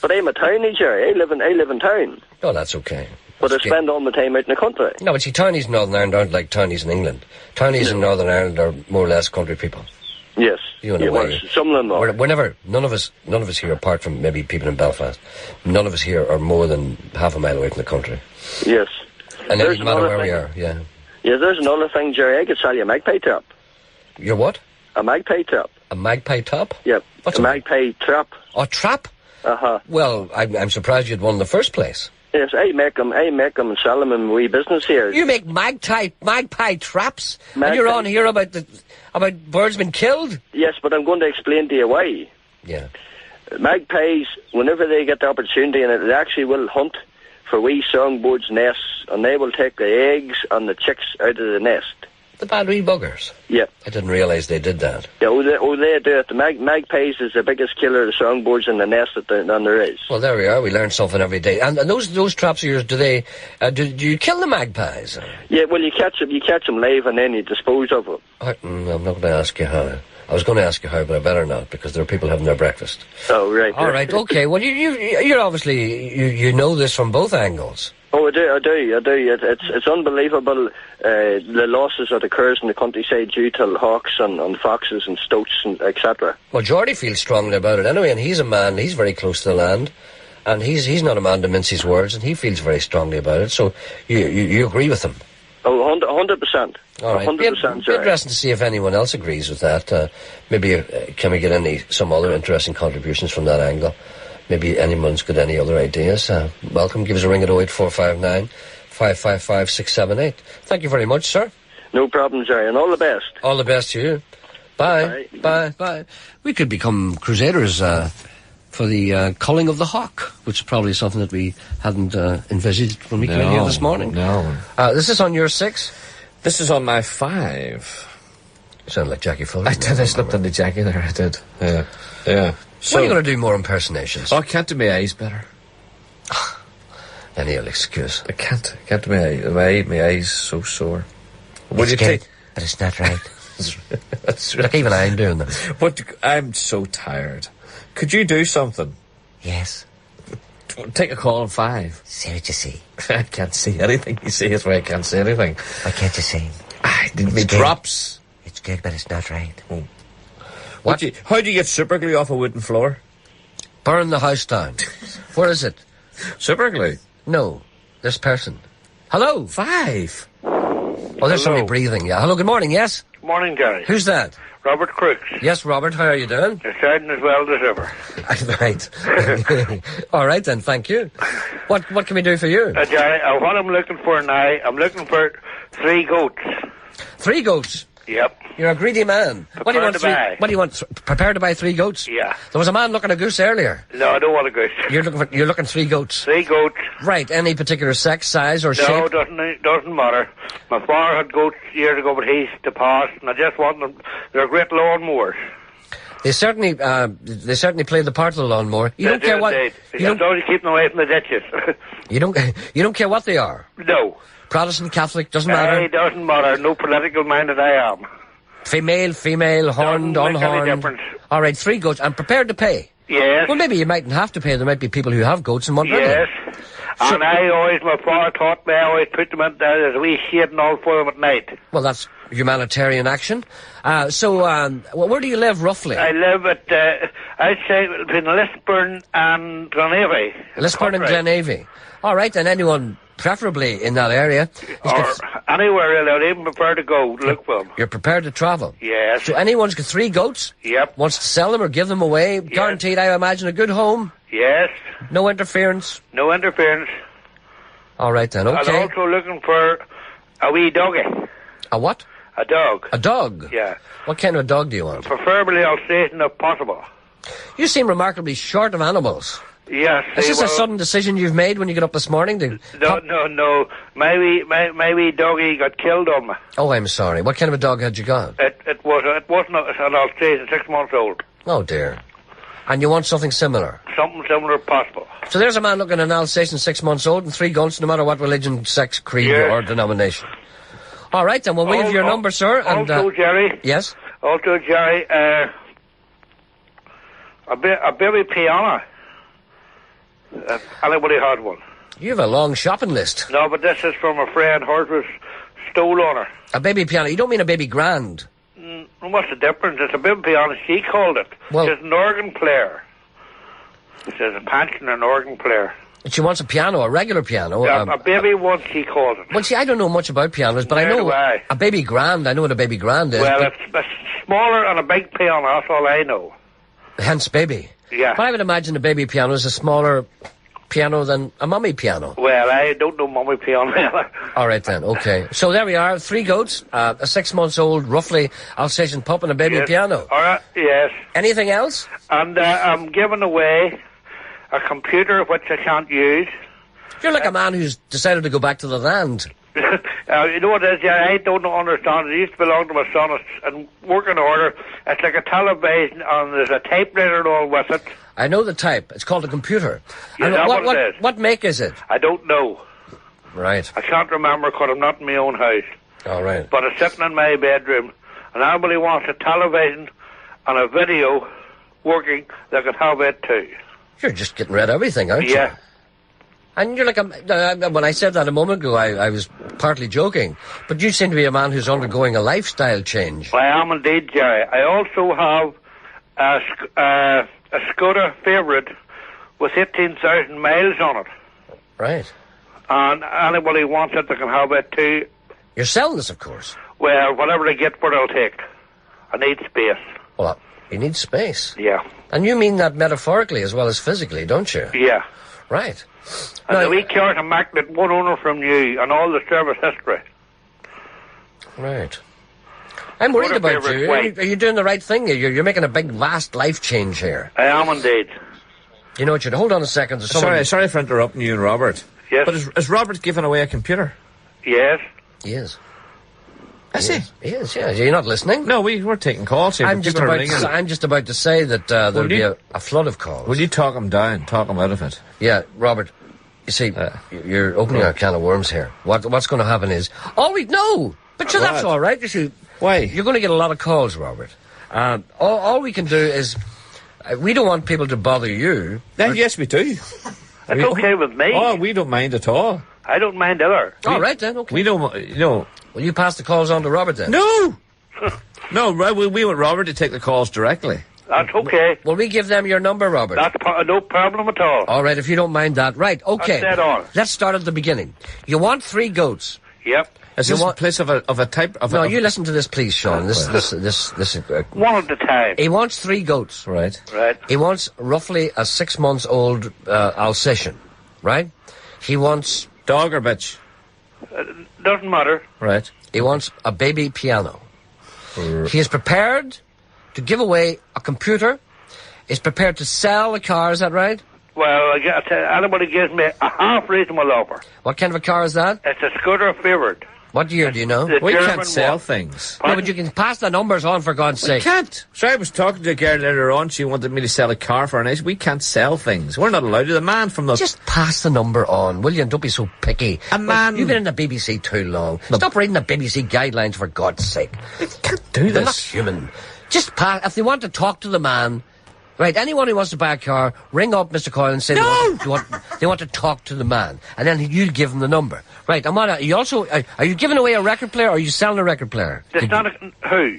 Speaker 17: but I'm a townie, Gerry. I live in town.
Speaker 2: Oh, that's okay.
Speaker 17: But I spend all my time out in the country.
Speaker 2: No, but see, townies in Northern Ireland aren't like townies in England. Townies in Northern Ireland are more or less country people.
Speaker 17: Yes. Some of them are.
Speaker 2: None of us here, apart from maybe people in Belfast, none of us here are more than half a mile away from the country.
Speaker 17: Yes.
Speaker 2: And it doesn't matter where we are, yeah.
Speaker 17: Yeah, there's another thing, Gerry. I could sell you a magpie trap.
Speaker 2: Your what?
Speaker 17: A magpie trap.
Speaker 2: A magpie trap?
Speaker 17: Yep.
Speaker 2: What's
Speaker 17: a magpie trap?
Speaker 2: A trap?
Speaker 17: Uh-huh.
Speaker 2: Well, I'm surprised you'd won in the first place.
Speaker 17: Yes, I make them and sell them in my wee business here.
Speaker 2: You make magpie traps? And you're on here about birds being killed?
Speaker 17: Yes, but I'm going to explain to you why.
Speaker 2: Yeah.
Speaker 17: Magpies, whenever they get the opportunity, and they actually will hunt for wee songbirds' nests, and they will take the eggs and the chicks out of the nest.
Speaker 2: The bad wee buggers?
Speaker 17: Yeah.
Speaker 2: I didn't realise they did that.
Speaker 17: Yeah, they do it. The magpies is the biggest killer of the songbirds in the nest that there is.
Speaker 2: Well, there we are. We learn something every day. And those traps of yours, do you kill the magpies?
Speaker 17: Yeah, well, you catch them live and then you dispose of them.
Speaker 2: I'm not going to ask you how. I was going to ask you how, but I better not, because there are people having their breakfast.
Speaker 17: Oh, right.
Speaker 2: All right, okay. Well, you're obviously, you know this from both angles.
Speaker 17: Oh, I do. It's unbelievable, the losses that occurs in the countryside due to hawks and foxes and stoats and etc.
Speaker 2: Well, Geordie feels strongly about it anyway, and he's a man, he's very close to the land, and he's not a man to mince his words, and he feels very strongly about it, so you agree with him?
Speaker 17: Oh, 100%.
Speaker 2: All right.
Speaker 17: 100%,
Speaker 2: It'd be interesting to see if anyone else agrees with that. Maybe can we get some other interesting contributions from that angle? Maybe anyone's got any other ideas. Welcome. Give us a ring at 08459 555 678. Thank you very much, sir.
Speaker 17: No problem, Gerry, and all the best.
Speaker 2: All the best to you. Bye. Bye. We could become crusaders for the culling of the hawk, which is probably something that we hadn't envisaged when we came in here this morning.
Speaker 5: No.
Speaker 2: This is on your 6?
Speaker 5: This is on my 5.
Speaker 2: You sound like Jackie Fuller.
Speaker 5: I did. I slipped into Jackie there. I did. Yeah. So,
Speaker 2: when are you going to do more impersonations?
Speaker 5: Oh, I can't do my eyes better.
Speaker 2: Any old excuse.
Speaker 5: I can't do my eyes so sore.
Speaker 2: Would you take? But it's not right.
Speaker 5: That's right.
Speaker 2: Look, even I'm doing them.
Speaker 5: But I'm so tired. Could you do something?
Speaker 2: Yes.
Speaker 5: Take a call on 5.
Speaker 2: See what you see.
Speaker 5: I can't see anything. You see, that's why I can't see anything.
Speaker 2: Why can't you see?
Speaker 5: I did me drops.
Speaker 2: It's good, but it's not right.
Speaker 5: Oh.
Speaker 2: What?
Speaker 5: How do you get super glue off a wooden floor?
Speaker 2: Burn the house down. Where is it?
Speaker 5: Super glue?
Speaker 2: No. This person. Hello?
Speaker 5: 5.
Speaker 2: Oh, there's somebody breathing, yeah. Hello, good morning, yes?
Speaker 18: Good morning, Gerry.
Speaker 2: Who's that?
Speaker 18: Robert Crooks.
Speaker 2: Yes, Robert, how are you doing?
Speaker 18: You're sounding as well as ever.
Speaker 2: Right. All right, then, thank you. What can we do for you?
Speaker 18: Gerry, what I'm looking for now, I'm looking for 3 goats.
Speaker 2: 3 goats?
Speaker 18: Yep.
Speaker 2: You're a greedy man. What do you want?
Speaker 18: Prepared to buy.
Speaker 2: What do you want? Prepared to buy 3 goats?
Speaker 18: Yeah.
Speaker 2: There was a man looking a goose earlier.
Speaker 18: No, I don't want a goose.
Speaker 2: You're looking 3 goats.
Speaker 18: 3 goats.
Speaker 2: Right. Any particular sex, size, or shape?
Speaker 18: No, doesn't matter. My father had goats years ago, but he's passed, and I just want them. They're great lawnmowers.
Speaker 2: They certainly play the part of the lawnmower. You don't care what.
Speaker 18: You don't keep them away from the ditches.
Speaker 2: You don't care what they are.
Speaker 18: No.
Speaker 2: Protestant, Catholic, doesn't matter.
Speaker 18: It doesn't matter. No political minded I am.
Speaker 2: Female, horned, unhorned. All right, 3 goats. I'm prepared to pay.
Speaker 18: Yes.
Speaker 2: Well, maybe you mightn't have to pay. There might be people who have goats and want money.
Speaker 18: Yes. And my father taught me, I always put them in there as a wee shade and all for them at night.
Speaker 2: Well, that's humanitarian action. Where do you live, roughly?
Speaker 18: I live at, I'd say, between Lisburn and Glenavy.
Speaker 2: Lisburn and Glenavy. All right, and anyone preferably in that area.
Speaker 18: Or anywhere really, I'd even prefer to go look for them.
Speaker 2: You're prepared to travel?
Speaker 18: Yes.
Speaker 2: So anyone's got 3 goats?
Speaker 18: Yep.
Speaker 2: Wants to sell them or give them away? Yes. Guaranteed, I imagine, a good home?
Speaker 18: Yes.
Speaker 2: No interference?
Speaker 18: No interference.
Speaker 2: All right then, okay.
Speaker 18: I'm also looking for a wee doggy.
Speaker 2: A what?
Speaker 18: A dog.
Speaker 2: A dog?
Speaker 18: Yeah.
Speaker 2: What kind of a dog do you want?
Speaker 18: Preferably Alsatian if possible.
Speaker 2: You seem remarkably short of animals.
Speaker 18: Yes.
Speaker 2: Is this a sudden decision you've made when you get up this morning?
Speaker 18: No. My wee doggy got killed on me.
Speaker 2: Oh, I'm sorry. What kind of a dog had you got?
Speaker 18: It wasn't an Alsatian, 6 months old.
Speaker 2: Oh, dear. And you want something similar?
Speaker 18: Something similar if possible.
Speaker 2: So there's a man looking at an Alsatian 6 months old and 3 goats, no matter what religion, sex, creed, or denomination. All right, then. Well, we have your number, sir.
Speaker 18: Also, Gerry.
Speaker 2: Yes?
Speaker 18: Also, Gerry, a baby piano. Anybody had one?
Speaker 2: You have a long shopping list.
Speaker 18: No, but this is from a friend. Hers was stole on her.
Speaker 2: A baby piano? You don't mean a baby grand?
Speaker 18: What's the difference? It's a baby piano. She called it.
Speaker 2: Well,
Speaker 18: she's an organ player. She's a pensioner, an organ player.
Speaker 2: She wants a piano, a regular piano.
Speaker 18: Yeah, a baby one, she called it.
Speaker 2: Well, see, I don't know much about pianos, but I know a baby grand. I know what a baby grand is.
Speaker 18: Well, it's smaller than a big piano. That's all I know.
Speaker 2: Hence, baby.
Speaker 18: Yeah.
Speaker 2: But I would imagine a baby piano is a smaller piano than a mummy piano.
Speaker 18: Well, I don't know mummy piano.
Speaker 2: All right, then. Okay. So there we are. 3 goats, a 6 months old, roughly, Alsatian pup and a baby piano.
Speaker 18: All right, yes.
Speaker 2: Anything else?
Speaker 18: And I'm giving away a computer which I can't use.
Speaker 2: You're like a man who's decided to go back to the land.
Speaker 18: You know what it is? Yeah, I don't understand. It used to belong to my son and working order. It's like a television and there's a typewriter and all with it.
Speaker 2: I know the type. It's called a computer.
Speaker 18: Yeah, that's what it is.
Speaker 2: What make is it?
Speaker 18: I don't know.
Speaker 2: Right.
Speaker 18: I can't remember because I'm not in my own house.
Speaker 2: All right.
Speaker 18: But it's sitting in my bedroom. And anybody wants a television and a video working, they can have it too.
Speaker 2: You're just getting rid of everything, aren't you?
Speaker 18: Yeah.
Speaker 2: And you're like, when I said that a moment ago, I was partly joking. But you seem to be a man who's undergoing a lifestyle change.
Speaker 18: I am indeed, Gerry. I also have a Skoda Favourite with 18,000 miles on it.
Speaker 2: Right.
Speaker 18: And anybody wants it, they can have it too.
Speaker 2: You're selling this, of course.
Speaker 18: Well, whatever they get for it, I'll take. I need space.
Speaker 2: Well, you need space.
Speaker 18: Yeah.
Speaker 2: And you mean that metaphorically as well as physically, don't you?
Speaker 18: Yeah.
Speaker 2: Right.
Speaker 18: And the wee car's immaculate, one owner from you, and all the service history.
Speaker 2: Right. I'm worried about you. Are you doing the right thing? You're making a big, vast life change here.
Speaker 18: I am indeed.
Speaker 2: You know what, hold on a second.
Speaker 5: Sorry for interrupting you and Robert.
Speaker 18: Yes.
Speaker 5: But is Robert giving away a computer?
Speaker 18: Yes.
Speaker 2: He is.
Speaker 5: Is he?
Speaker 2: He is, yeah. You're not listening?
Speaker 5: No, we're taking calls here.
Speaker 2: I'm just about to say that there'll be a flood of calls.
Speaker 5: Will you talk him down? Talk him out of it?
Speaker 2: Yeah, Robert. You see, you're opening a can of worms here. What's going to happen is... No! But sure, that's all right. You see,
Speaker 5: why?
Speaker 2: You're going to get a lot of calls, Robert. All we can do is... we don't want people to bother you.
Speaker 5: Yes, we do.
Speaker 18: It's okay with me.
Speaker 5: Oh, we don't mind at all.
Speaker 18: I don't mind either.
Speaker 2: All right, then, okay.
Speaker 5: We don't...
Speaker 2: Will you pass the calls on to Robert, then?
Speaker 5: No! No, we want Robert to take the calls directly.
Speaker 18: That's okay.
Speaker 2: Will we give them your number, Robert?
Speaker 18: That's no problem at all.
Speaker 2: All right, if you don't mind that. Right, okay.
Speaker 18: That's dead on.
Speaker 2: Let's start at the beginning. You want 3 goats.
Speaker 18: Yep.
Speaker 5: Is this a place of a type of...
Speaker 2: No, you listen to this, please, Sean. This.
Speaker 18: One at a time.
Speaker 2: He wants 3 goats.
Speaker 5: Right.
Speaker 2: He wants roughly a 6-month-old Alsatian. Right? He wants...
Speaker 5: Dog or bitch?
Speaker 18: Doesn't matter.
Speaker 5: Right.
Speaker 2: He wants a baby piano. He is prepared to give away a computer. He's prepared to sell a car, is that right?
Speaker 18: Well, anybody gives me a half reasonable offer.
Speaker 2: What kind of a car is that?
Speaker 18: It's a Scooter Favorite.
Speaker 2: What year do you know?
Speaker 18: The
Speaker 5: We
Speaker 18: German
Speaker 5: can't sell
Speaker 18: one.
Speaker 5: things.
Speaker 2: No, but you can pass the numbers on, for God's
Speaker 5: We
Speaker 2: sake.
Speaker 5: can't. So I was talking to a girl later on. She wanted me to sell a car for her nice. We can't sell things. We're not allowed to. The man from the...
Speaker 2: Just pass the number on, will you? And don't be so picky.
Speaker 5: A man...
Speaker 2: You've been in the BBC too long. Stop reading the BBC guidelines, for God's sake.
Speaker 5: We can't do
Speaker 2: They're not
Speaker 5: this.
Speaker 2: human. Just pass... If they want to talk to the man... Right, anyone who wants to buy a car, ring up Mr. Coyle and say they want to talk to the man. And then you give them the number. Right, and what, you also... Are you giving away a record player, or are you selling a record player?
Speaker 18: It's not who?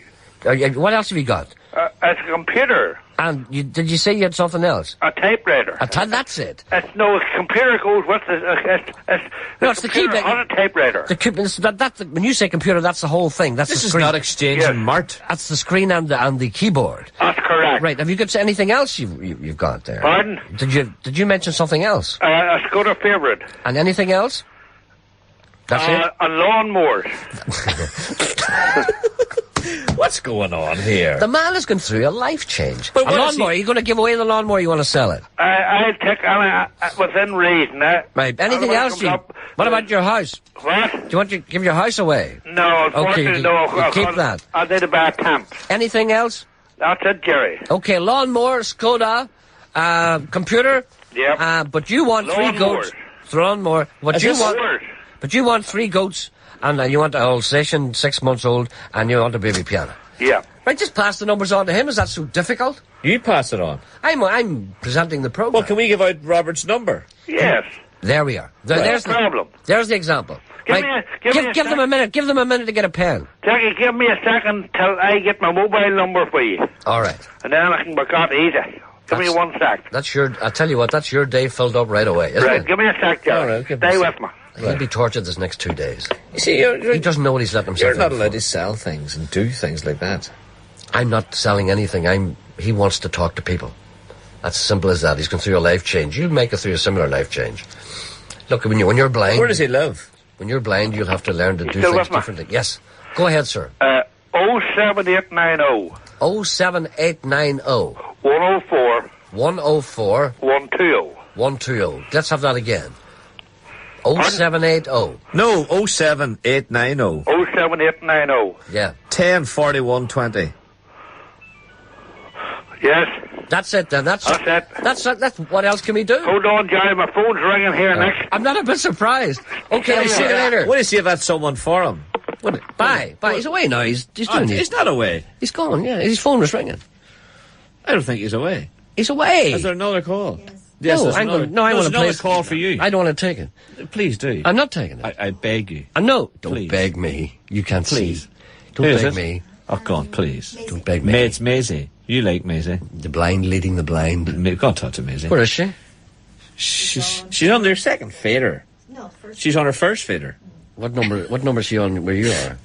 Speaker 2: What else have you got?
Speaker 18: It's a computer.
Speaker 2: And did you say you had something else?
Speaker 18: A typewriter.
Speaker 2: That's it.
Speaker 18: A computer goes with
Speaker 2: It's the keyboard
Speaker 18: on a typewriter.
Speaker 2: When you say computer, that's the whole thing. That's
Speaker 5: This
Speaker 2: the
Speaker 5: is
Speaker 2: screen.
Speaker 5: not Exchange and Mart.
Speaker 2: That's the screen and the keyboard.
Speaker 18: That's correct.
Speaker 2: Right. Have you got anything else you've got there?
Speaker 18: Pardon?
Speaker 2: Did you mention something else?
Speaker 18: A Scooter Favorite.
Speaker 2: And anything else? That's it.
Speaker 18: A lawnmower.
Speaker 5: What's going on here?
Speaker 2: The man has gone through a life change.
Speaker 5: But
Speaker 2: a lawnmower. Are you going to give away the lawnmower, or you want to sell it?
Speaker 18: I'll take within reason.
Speaker 2: Right. Anything else? What about your house?
Speaker 18: What?
Speaker 2: Do you want to give your house away?
Speaker 18: No, unfortunately, no.
Speaker 2: You keep that.
Speaker 18: I did a bad temp.
Speaker 2: Anything else?
Speaker 18: That's it, Gerry.
Speaker 2: Okay, lawnmower, Skoda, computer.
Speaker 18: Yep.
Speaker 2: But you want 3 goats. Lawnmower. But you want 3 goats, and you want an Alsatian, 6 months old, and you want a baby piano.
Speaker 18: Yeah.
Speaker 2: Right, just pass the numbers on to him. Is that so difficult?
Speaker 5: You pass it on.
Speaker 2: I'm presenting the program.
Speaker 5: Well, can we give out Robert's number?
Speaker 18: Yes.
Speaker 2: There we are.
Speaker 18: There's the problem.
Speaker 2: There's the example. Give them a minute. Give them a minute to get a pen.
Speaker 18: Jackie, give me a second till I get my mobile number for you.
Speaker 2: All right.
Speaker 18: And then I can work out easy. Give me 1 sec.
Speaker 2: I'll tell you what, that's your day filled up right away, isn't
Speaker 18: Right,
Speaker 2: it?
Speaker 18: give me a sec, Gerry.
Speaker 2: All right,
Speaker 18: Stay with me.
Speaker 2: He'll be tortured this next 2 days.
Speaker 5: You see,
Speaker 2: he doesn't know what he's letting himself
Speaker 5: You're not
Speaker 2: in
Speaker 5: allowed
Speaker 2: for.
Speaker 5: to sell things and do things like that.
Speaker 2: I'm not selling anything. He wants to talk to people. That's as simple as that. He's gone through a life change. You'll make it through a similar life change. Look, when you're blind...
Speaker 5: Where does he live?
Speaker 2: When you're blind, you'll have to learn to do
Speaker 18: still
Speaker 2: things
Speaker 18: with me?
Speaker 2: differently. Yes. Go ahead, sir.
Speaker 18: 07890.
Speaker 2: 07890.
Speaker 18: 104.
Speaker 2: 104.
Speaker 18: 120.
Speaker 2: 120. Let's have that again. 0780.
Speaker 5: No, 07890.
Speaker 18: 07890.
Speaker 2: Yeah.
Speaker 5: 104120.
Speaker 18: Yes.
Speaker 2: That's it then. That's
Speaker 18: it.
Speaker 2: That's what else can we do?
Speaker 18: Hold on, Jerry. My phone's ringing here next.
Speaker 2: I'm not a bit surprised. Okay, I'll see you later.
Speaker 5: What do you see if that's someone for him?
Speaker 2: Bye. He's away now. He's doing it.
Speaker 5: He's not away.
Speaker 2: He's gone, yeah. His phone was ringing.
Speaker 5: I don't think he's away.
Speaker 2: He's away.
Speaker 5: Is there another call?
Speaker 2: Yes,
Speaker 5: there's
Speaker 2: I'm
Speaker 5: another,
Speaker 2: going. No, I
Speaker 5: there's
Speaker 2: want to
Speaker 5: another
Speaker 2: play.
Speaker 5: call for you.
Speaker 2: I don't want to take it.
Speaker 5: Please do.
Speaker 2: I'm not taking it.
Speaker 5: I beg you.
Speaker 2: No, don't
Speaker 5: Please.
Speaker 2: beg me. You can't
Speaker 5: Please.
Speaker 2: see. Don't
Speaker 5: Who is
Speaker 2: beg
Speaker 5: it?
Speaker 2: me.
Speaker 5: Oh, go on, please.
Speaker 2: Don't beg me.
Speaker 5: It's Maisie. You like Maisie.
Speaker 2: The blind leading the blind.
Speaker 5: Go and talk to Maisie.
Speaker 2: Where is she?
Speaker 5: She's on their second fader. No, first. She's on her first fader.
Speaker 2: What number is she on where you are?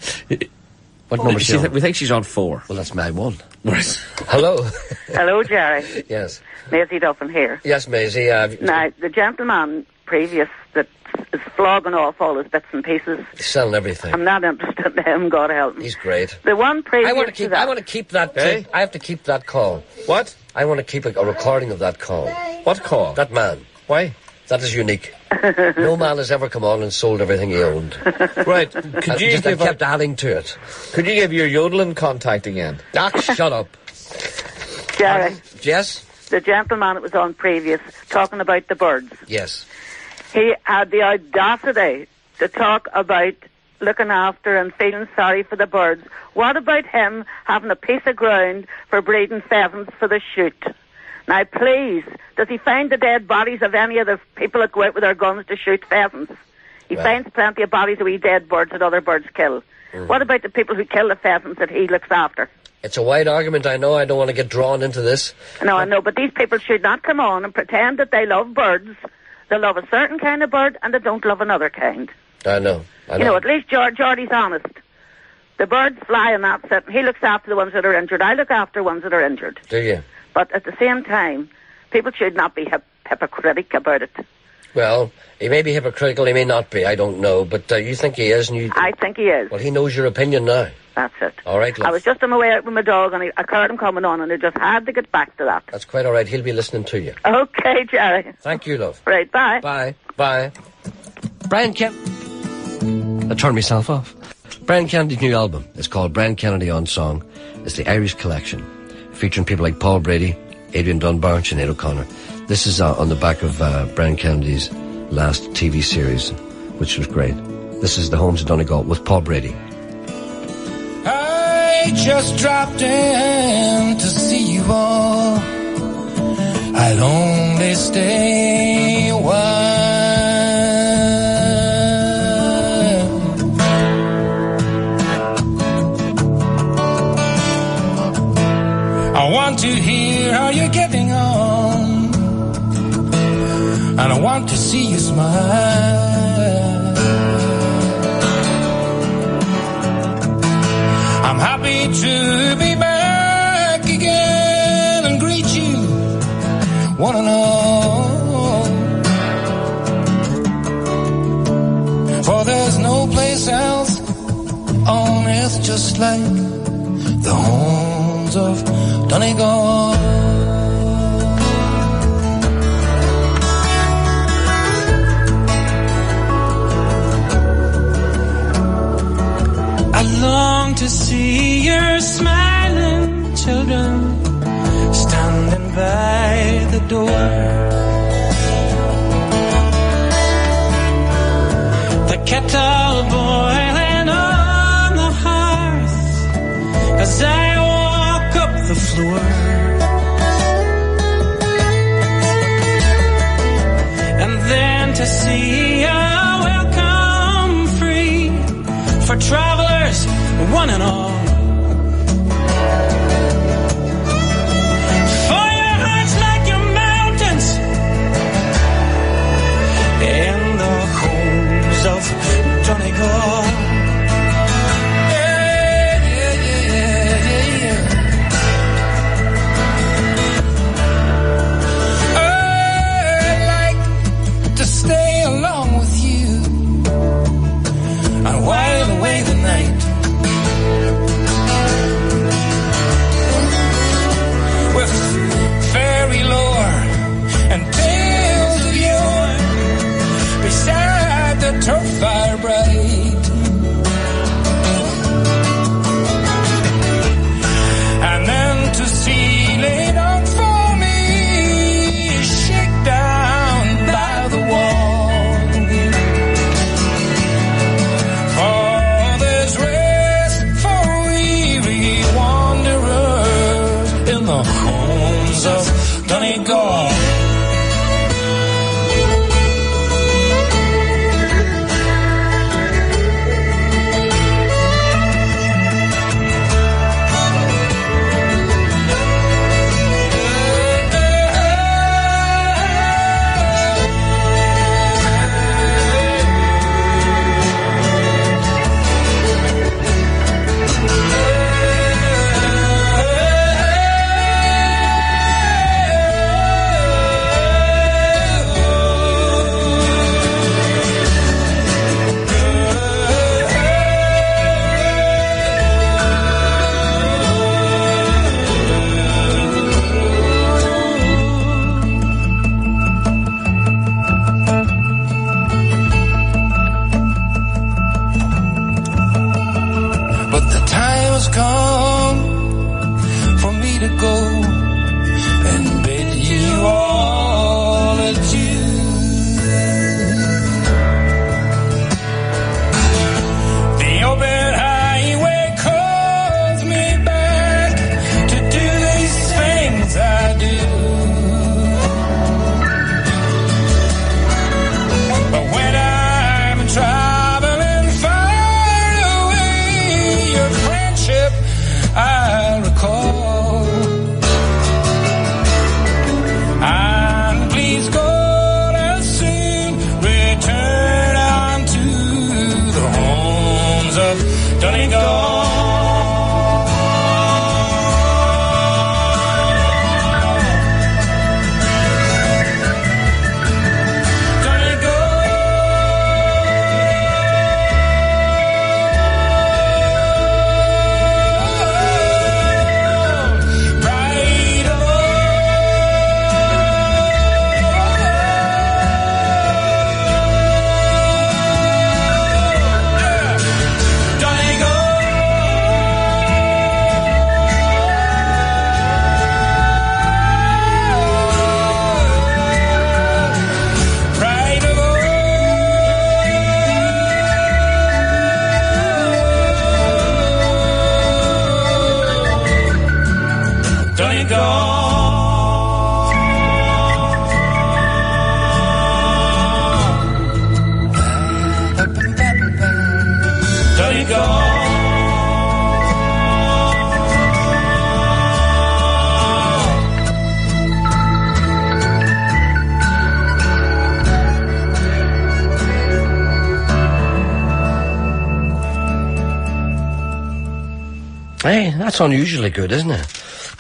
Speaker 2: What number is she on?
Speaker 5: We think she's on 4.
Speaker 2: Well, that's my one.
Speaker 19: Hello. Hello, Gerry.
Speaker 2: Yes.
Speaker 19: Maisie Duffin here.
Speaker 2: Yes, Maisie.
Speaker 19: Now, the gentleman previous that is flogging off all his bits and pieces.
Speaker 2: He's selling everything.
Speaker 19: I'm not interested in him, God help him.
Speaker 2: He's great.
Speaker 19: The one previous
Speaker 2: I want to keep that.
Speaker 5: Hey?
Speaker 2: I have to keep that call.
Speaker 5: What?
Speaker 2: I want to keep a recording of that call.
Speaker 5: What call?
Speaker 2: That man.
Speaker 5: Why?
Speaker 2: That is unique. No man has ever come on and sold everything he owned.
Speaker 5: Right. Could you
Speaker 2: I kept adding to it.
Speaker 5: Could you give your Yodeling contact again?
Speaker 2: Shut up.
Speaker 19: Gerry.
Speaker 2: Yes?
Speaker 19: The gentleman that was on previous, talking about the birds.
Speaker 2: Yes.
Speaker 19: He had the audacity to talk about looking after and feeling sorry for the birds. What about him having a piece of ground for breeding pheasants for the shoot? Now, please, does he find the dead bodies of any of the people that go out with their guns to shoot pheasants? He finds plenty of bodies of wee dead birds that other birds kill. What about the people who kill the pheasants that he looks after?
Speaker 2: It's a wide argument, I know. I don't want to get drawn into this.
Speaker 19: No, I know, but these people should not come on and pretend that they love birds. They love a certain kind of bird and they don't love another kind.
Speaker 2: I know.
Speaker 19: You know, at least Geordie's honest. The birds fly and that's it. He looks after the ones that are injured. I look after ones that are injured.
Speaker 2: Do you?
Speaker 19: But at the same time, people should not be hypocritical about it.
Speaker 2: Well, he may be hypocritical, he may not be, I don't know. But you think he is?
Speaker 19: I think he is.
Speaker 2: Well, he knows your opinion now.
Speaker 19: That's it.
Speaker 2: All right, love.
Speaker 19: I was just on my way out with my dog and I heard him coming on and I just had to get back to that.
Speaker 2: That's quite all right. He'll be listening to you.
Speaker 19: Okay, Gerry.
Speaker 2: Thank you, love.
Speaker 19: Right, bye.
Speaker 2: Bye. Bye. Brian Kennedy. I turned myself off. Brian Kennedy's new album is called Brian Kennedy on Song. It's the Irish Collection, featuring people like Paul Brady, Adrian Dunbar and Sinead O'Connor. This is on the back of Brian Kennedy's last TV series, which was great. This is The Homes of Donegal with Paul Brady.
Speaker 3: I just dropped in to see you all. I'll only stay a while. I want to hear how you're getting on, and I want to see you smile. I'm happy to be back again and greet you, one and all. For there's no place else on earth just like the homes of Donegal. I long to see your smiling children standing by the door. The kettle boiling on the hearth as I walk up the floor. And then to see a welcome free for travelers, one and all. For your hearts like your mountains in the homes of Donegal. I'd like to stay along with you and while away the night with fairy lore and tales of yore beside the turf fire bright. And then to see laid out for me, shake down by the wall. For there's rest for weary wanderers in the homes of Donegal. But the time has come for me to go and bid you all adieu. The open highway calls me back to do these things I do. But when I'm traveling far away,
Speaker 2: Hey, that's unusually good, isn't it?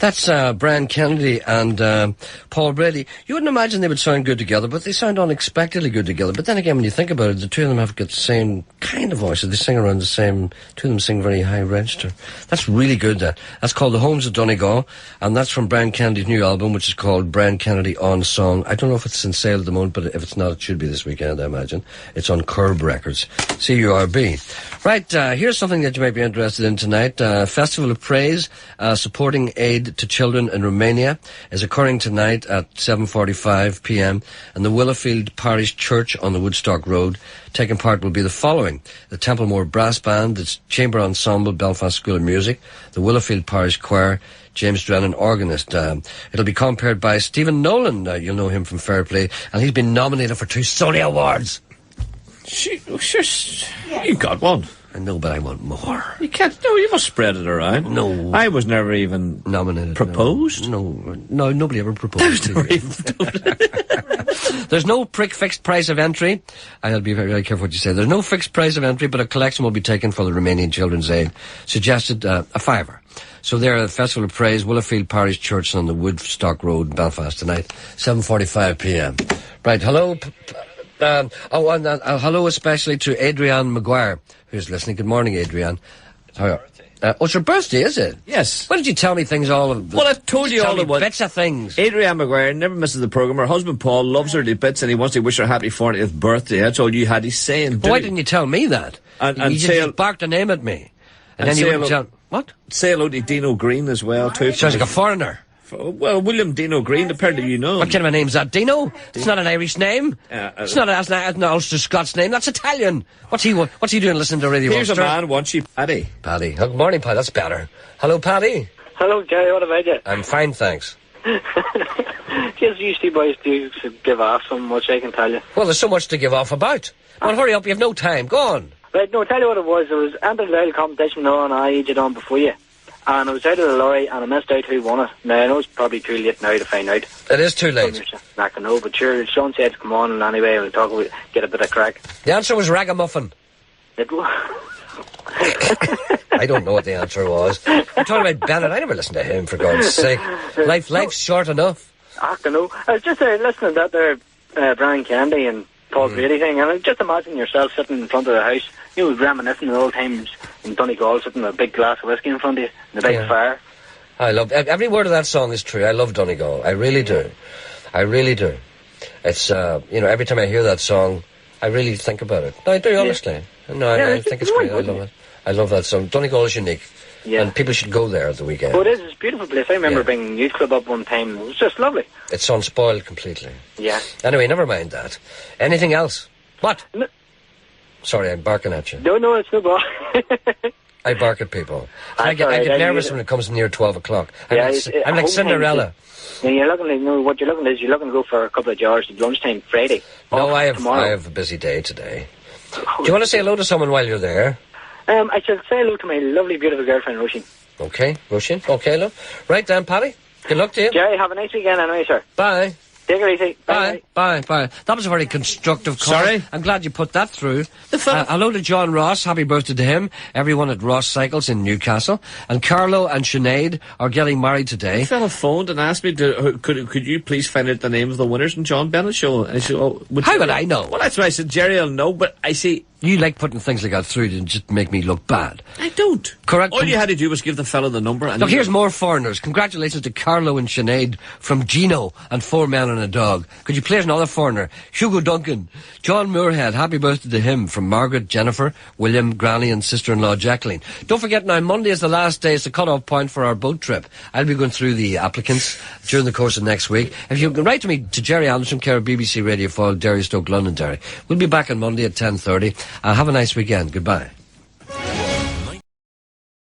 Speaker 2: That's Brian Kennedy and Paul Brady. You wouldn't imagine they would sound good together, but they sound unexpectedly good together. But then again, when you think about it, the two of them have got the same kind of voices. They sing around the same... Two of them sing very high register. That's really good, that. That's called The Homes of Donegal, and that's from Brian Kennedy's new album, which is called Brian Kennedy On Song. I don't know if it's in sale at the moment, but if it's not, it should be this weekend, I imagine. It's on Curb Records. CURB. Right, here's something that you might be interested in tonight. Festival of Praise, supporting aid to children in Romania, is occurring tonight at 7:45 p.m. in the Willowfield Parish Church on the Woodstock Road. Taking part will be the following: the Templemore Brass Band, the Chamber Ensemble, Belfast School of Music, the Willowfield Parish Choir, James Drennan, organist. It'll be compared by Stephen Nolan. You'll know him from Fair Play, and he's been nominated for 2 Sony Awards.
Speaker 20: You got one.
Speaker 2: I know, but I want more.
Speaker 20: You can't. No, you must spread it around.
Speaker 2: No.
Speaker 20: I was never even
Speaker 2: nominated.
Speaker 20: Proposed?
Speaker 2: No, nobody ever proposed. There's no fixed price of entry. I'll be very, very careful what you say. There's no fixed price of entry, but a collection will be taken for the Romanian Children's Aid. Suggested a £5. So they're at the Festival of Praise, Willowfield Parish Church on the Woodstock Road, Belfast tonight, 7:45 p.m. Right, hello. Hello especially to Adrienne Maguire, who's listening. Good morning, Adrienne. It's your birthday, is it?
Speaker 20: Yes.
Speaker 2: Why did you tell me things all of...
Speaker 20: Well, I told you all about...
Speaker 2: bits of things.
Speaker 20: Adrienne Maguire never misses the programme. Her husband Paul loves her to bits and he wants to wish her happy 40th birthday. That's all you had to say.
Speaker 2: Well, why didn't you tell me that?
Speaker 20: And
Speaker 2: you just barked a name at me. And then you wouldn't tell... What?
Speaker 20: Say hello to Dino Green as well, too.
Speaker 2: Sounds like a foreigner.
Speaker 20: Well, William Dino Green, apparently you know.
Speaker 2: What kind of a name's that, Dino? It's not an Irish name. It's not an Ulster Scots name. That's Italian. What's he doing listening to Radio
Speaker 20: Here's
Speaker 2: Ulster?
Speaker 20: a man wants you, Paddy.
Speaker 2: Paddy. Good morning, Paddy. That's better. Hello, Paddy.
Speaker 21: Hello, Gerry. What about you?
Speaker 2: I'm fine, thanks.
Speaker 21: Just usually boys do give off so much, I can tell you.
Speaker 2: Well, there's so much to give off about. Well, hurry up. You have no time. Go on.
Speaker 21: Right, no, tell you what it was. There was entered a competition now, and I aged on before you. And I was out of the lorry and I missed out who won it. Now, I know it's probably too late now to find out.
Speaker 2: It is too late.
Speaker 21: Not gonna know, but sure, Sean said to come on, and anyway, we'll talk about, get a bit of crack.
Speaker 2: The answer was ragamuffin.
Speaker 21: It was.
Speaker 2: I don't know what the answer was. You're talking about Bennett. I never listened to him, for God's sake. Life's short enough.
Speaker 21: I don't know. I was just listening to that there Brian Kennedy and Paul Brady thing, and just imagine yourself sitting in front of the house, you know, reminiscing the old times in Donegal, sitting with a big glass of whiskey in front of you, and a big fire.
Speaker 2: I love... Every word of that song is true. I love Donegal. I really do. I really do. It's, every time I hear that song, I really think about it. No, I do, honestly. No, I think it's great. I love it. I love that song. Donegal is unique. Yeah. And people should go there at the weekend.
Speaker 21: Oh, it is. It's a beautiful place. I remember bringing Youth Club up one time. It was just lovely.
Speaker 2: It's unspoiled completely.
Speaker 21: Yeah.
Speaker 2: Anyway, never mind that. Anything else? What?
Speaker 21: No.
Speaker 2: Sorry, I'm barking at you.
Speaker 21: No, it's no bar.
Speaker 2: I bark at people. I get nervous when it comes near 12 o'clock. I'm like Cinderella.
Speaker 21: Yeah, you're looking to go for a couple of jars at lunchtime Friday.
Speaker 2: No, I have a busy day today. Do you want to say hello to someone while you're there?
Speaker 21: I shall say hello to my lovely, beautiful girlfriend, Roisin.
Speaker 2: Okay, Roisin. Okay, love. Right then, Paddy. Good luck to you.
Speaker 21: Gerry, have a nice weekend anyway, sir.
Speaker 2: Bye.
Speaker 21: Take it easy.
Speaker 2: Bye. Bye. That was a very constructive call.
Speaker 20: Sorry?
Speaker 2: I'm glad you put that through. Hello to John Ross. Happy birthday to him. Everyone at Ross Cycles in Newcastle. And Carlo and Sinead are getting married today.
Speaker 20: The fella phoned and asked me, could you please find out the name of the winners in John Bennett show? And I said,
Speaker 2: how would I know?
Speaker 20: Well, that's why I said, Gerry will know, but I see...
Speaker 2: You like putting things like that through to just make me look bad.
Speaker 20: I don't.
Speaker 2: Correct.
Speaker 20: All you had to do was give the fella the number. And
Speaker 2: look, here's more foreigners. Congratulations to Carlo and Sinead from Gino and 4 Men and a Dog. Could you play another foreigner? Hugo Duncan. John Moorhead. Happy birthday to him from Margaret, Jennifer, William, Granny and sister-in-law Jacqueline. Don't forget now, Monday is the last day. It's the cut-off point for our boat trip. I'll be going through the applicants during the course of next week. If you can write to me to Gerry Anderson, care of BBC Radio Foyle, Derry, Stoke, Londonderry. We'll be back on Monday at 10:30. Have a nice weekend. Goodbye.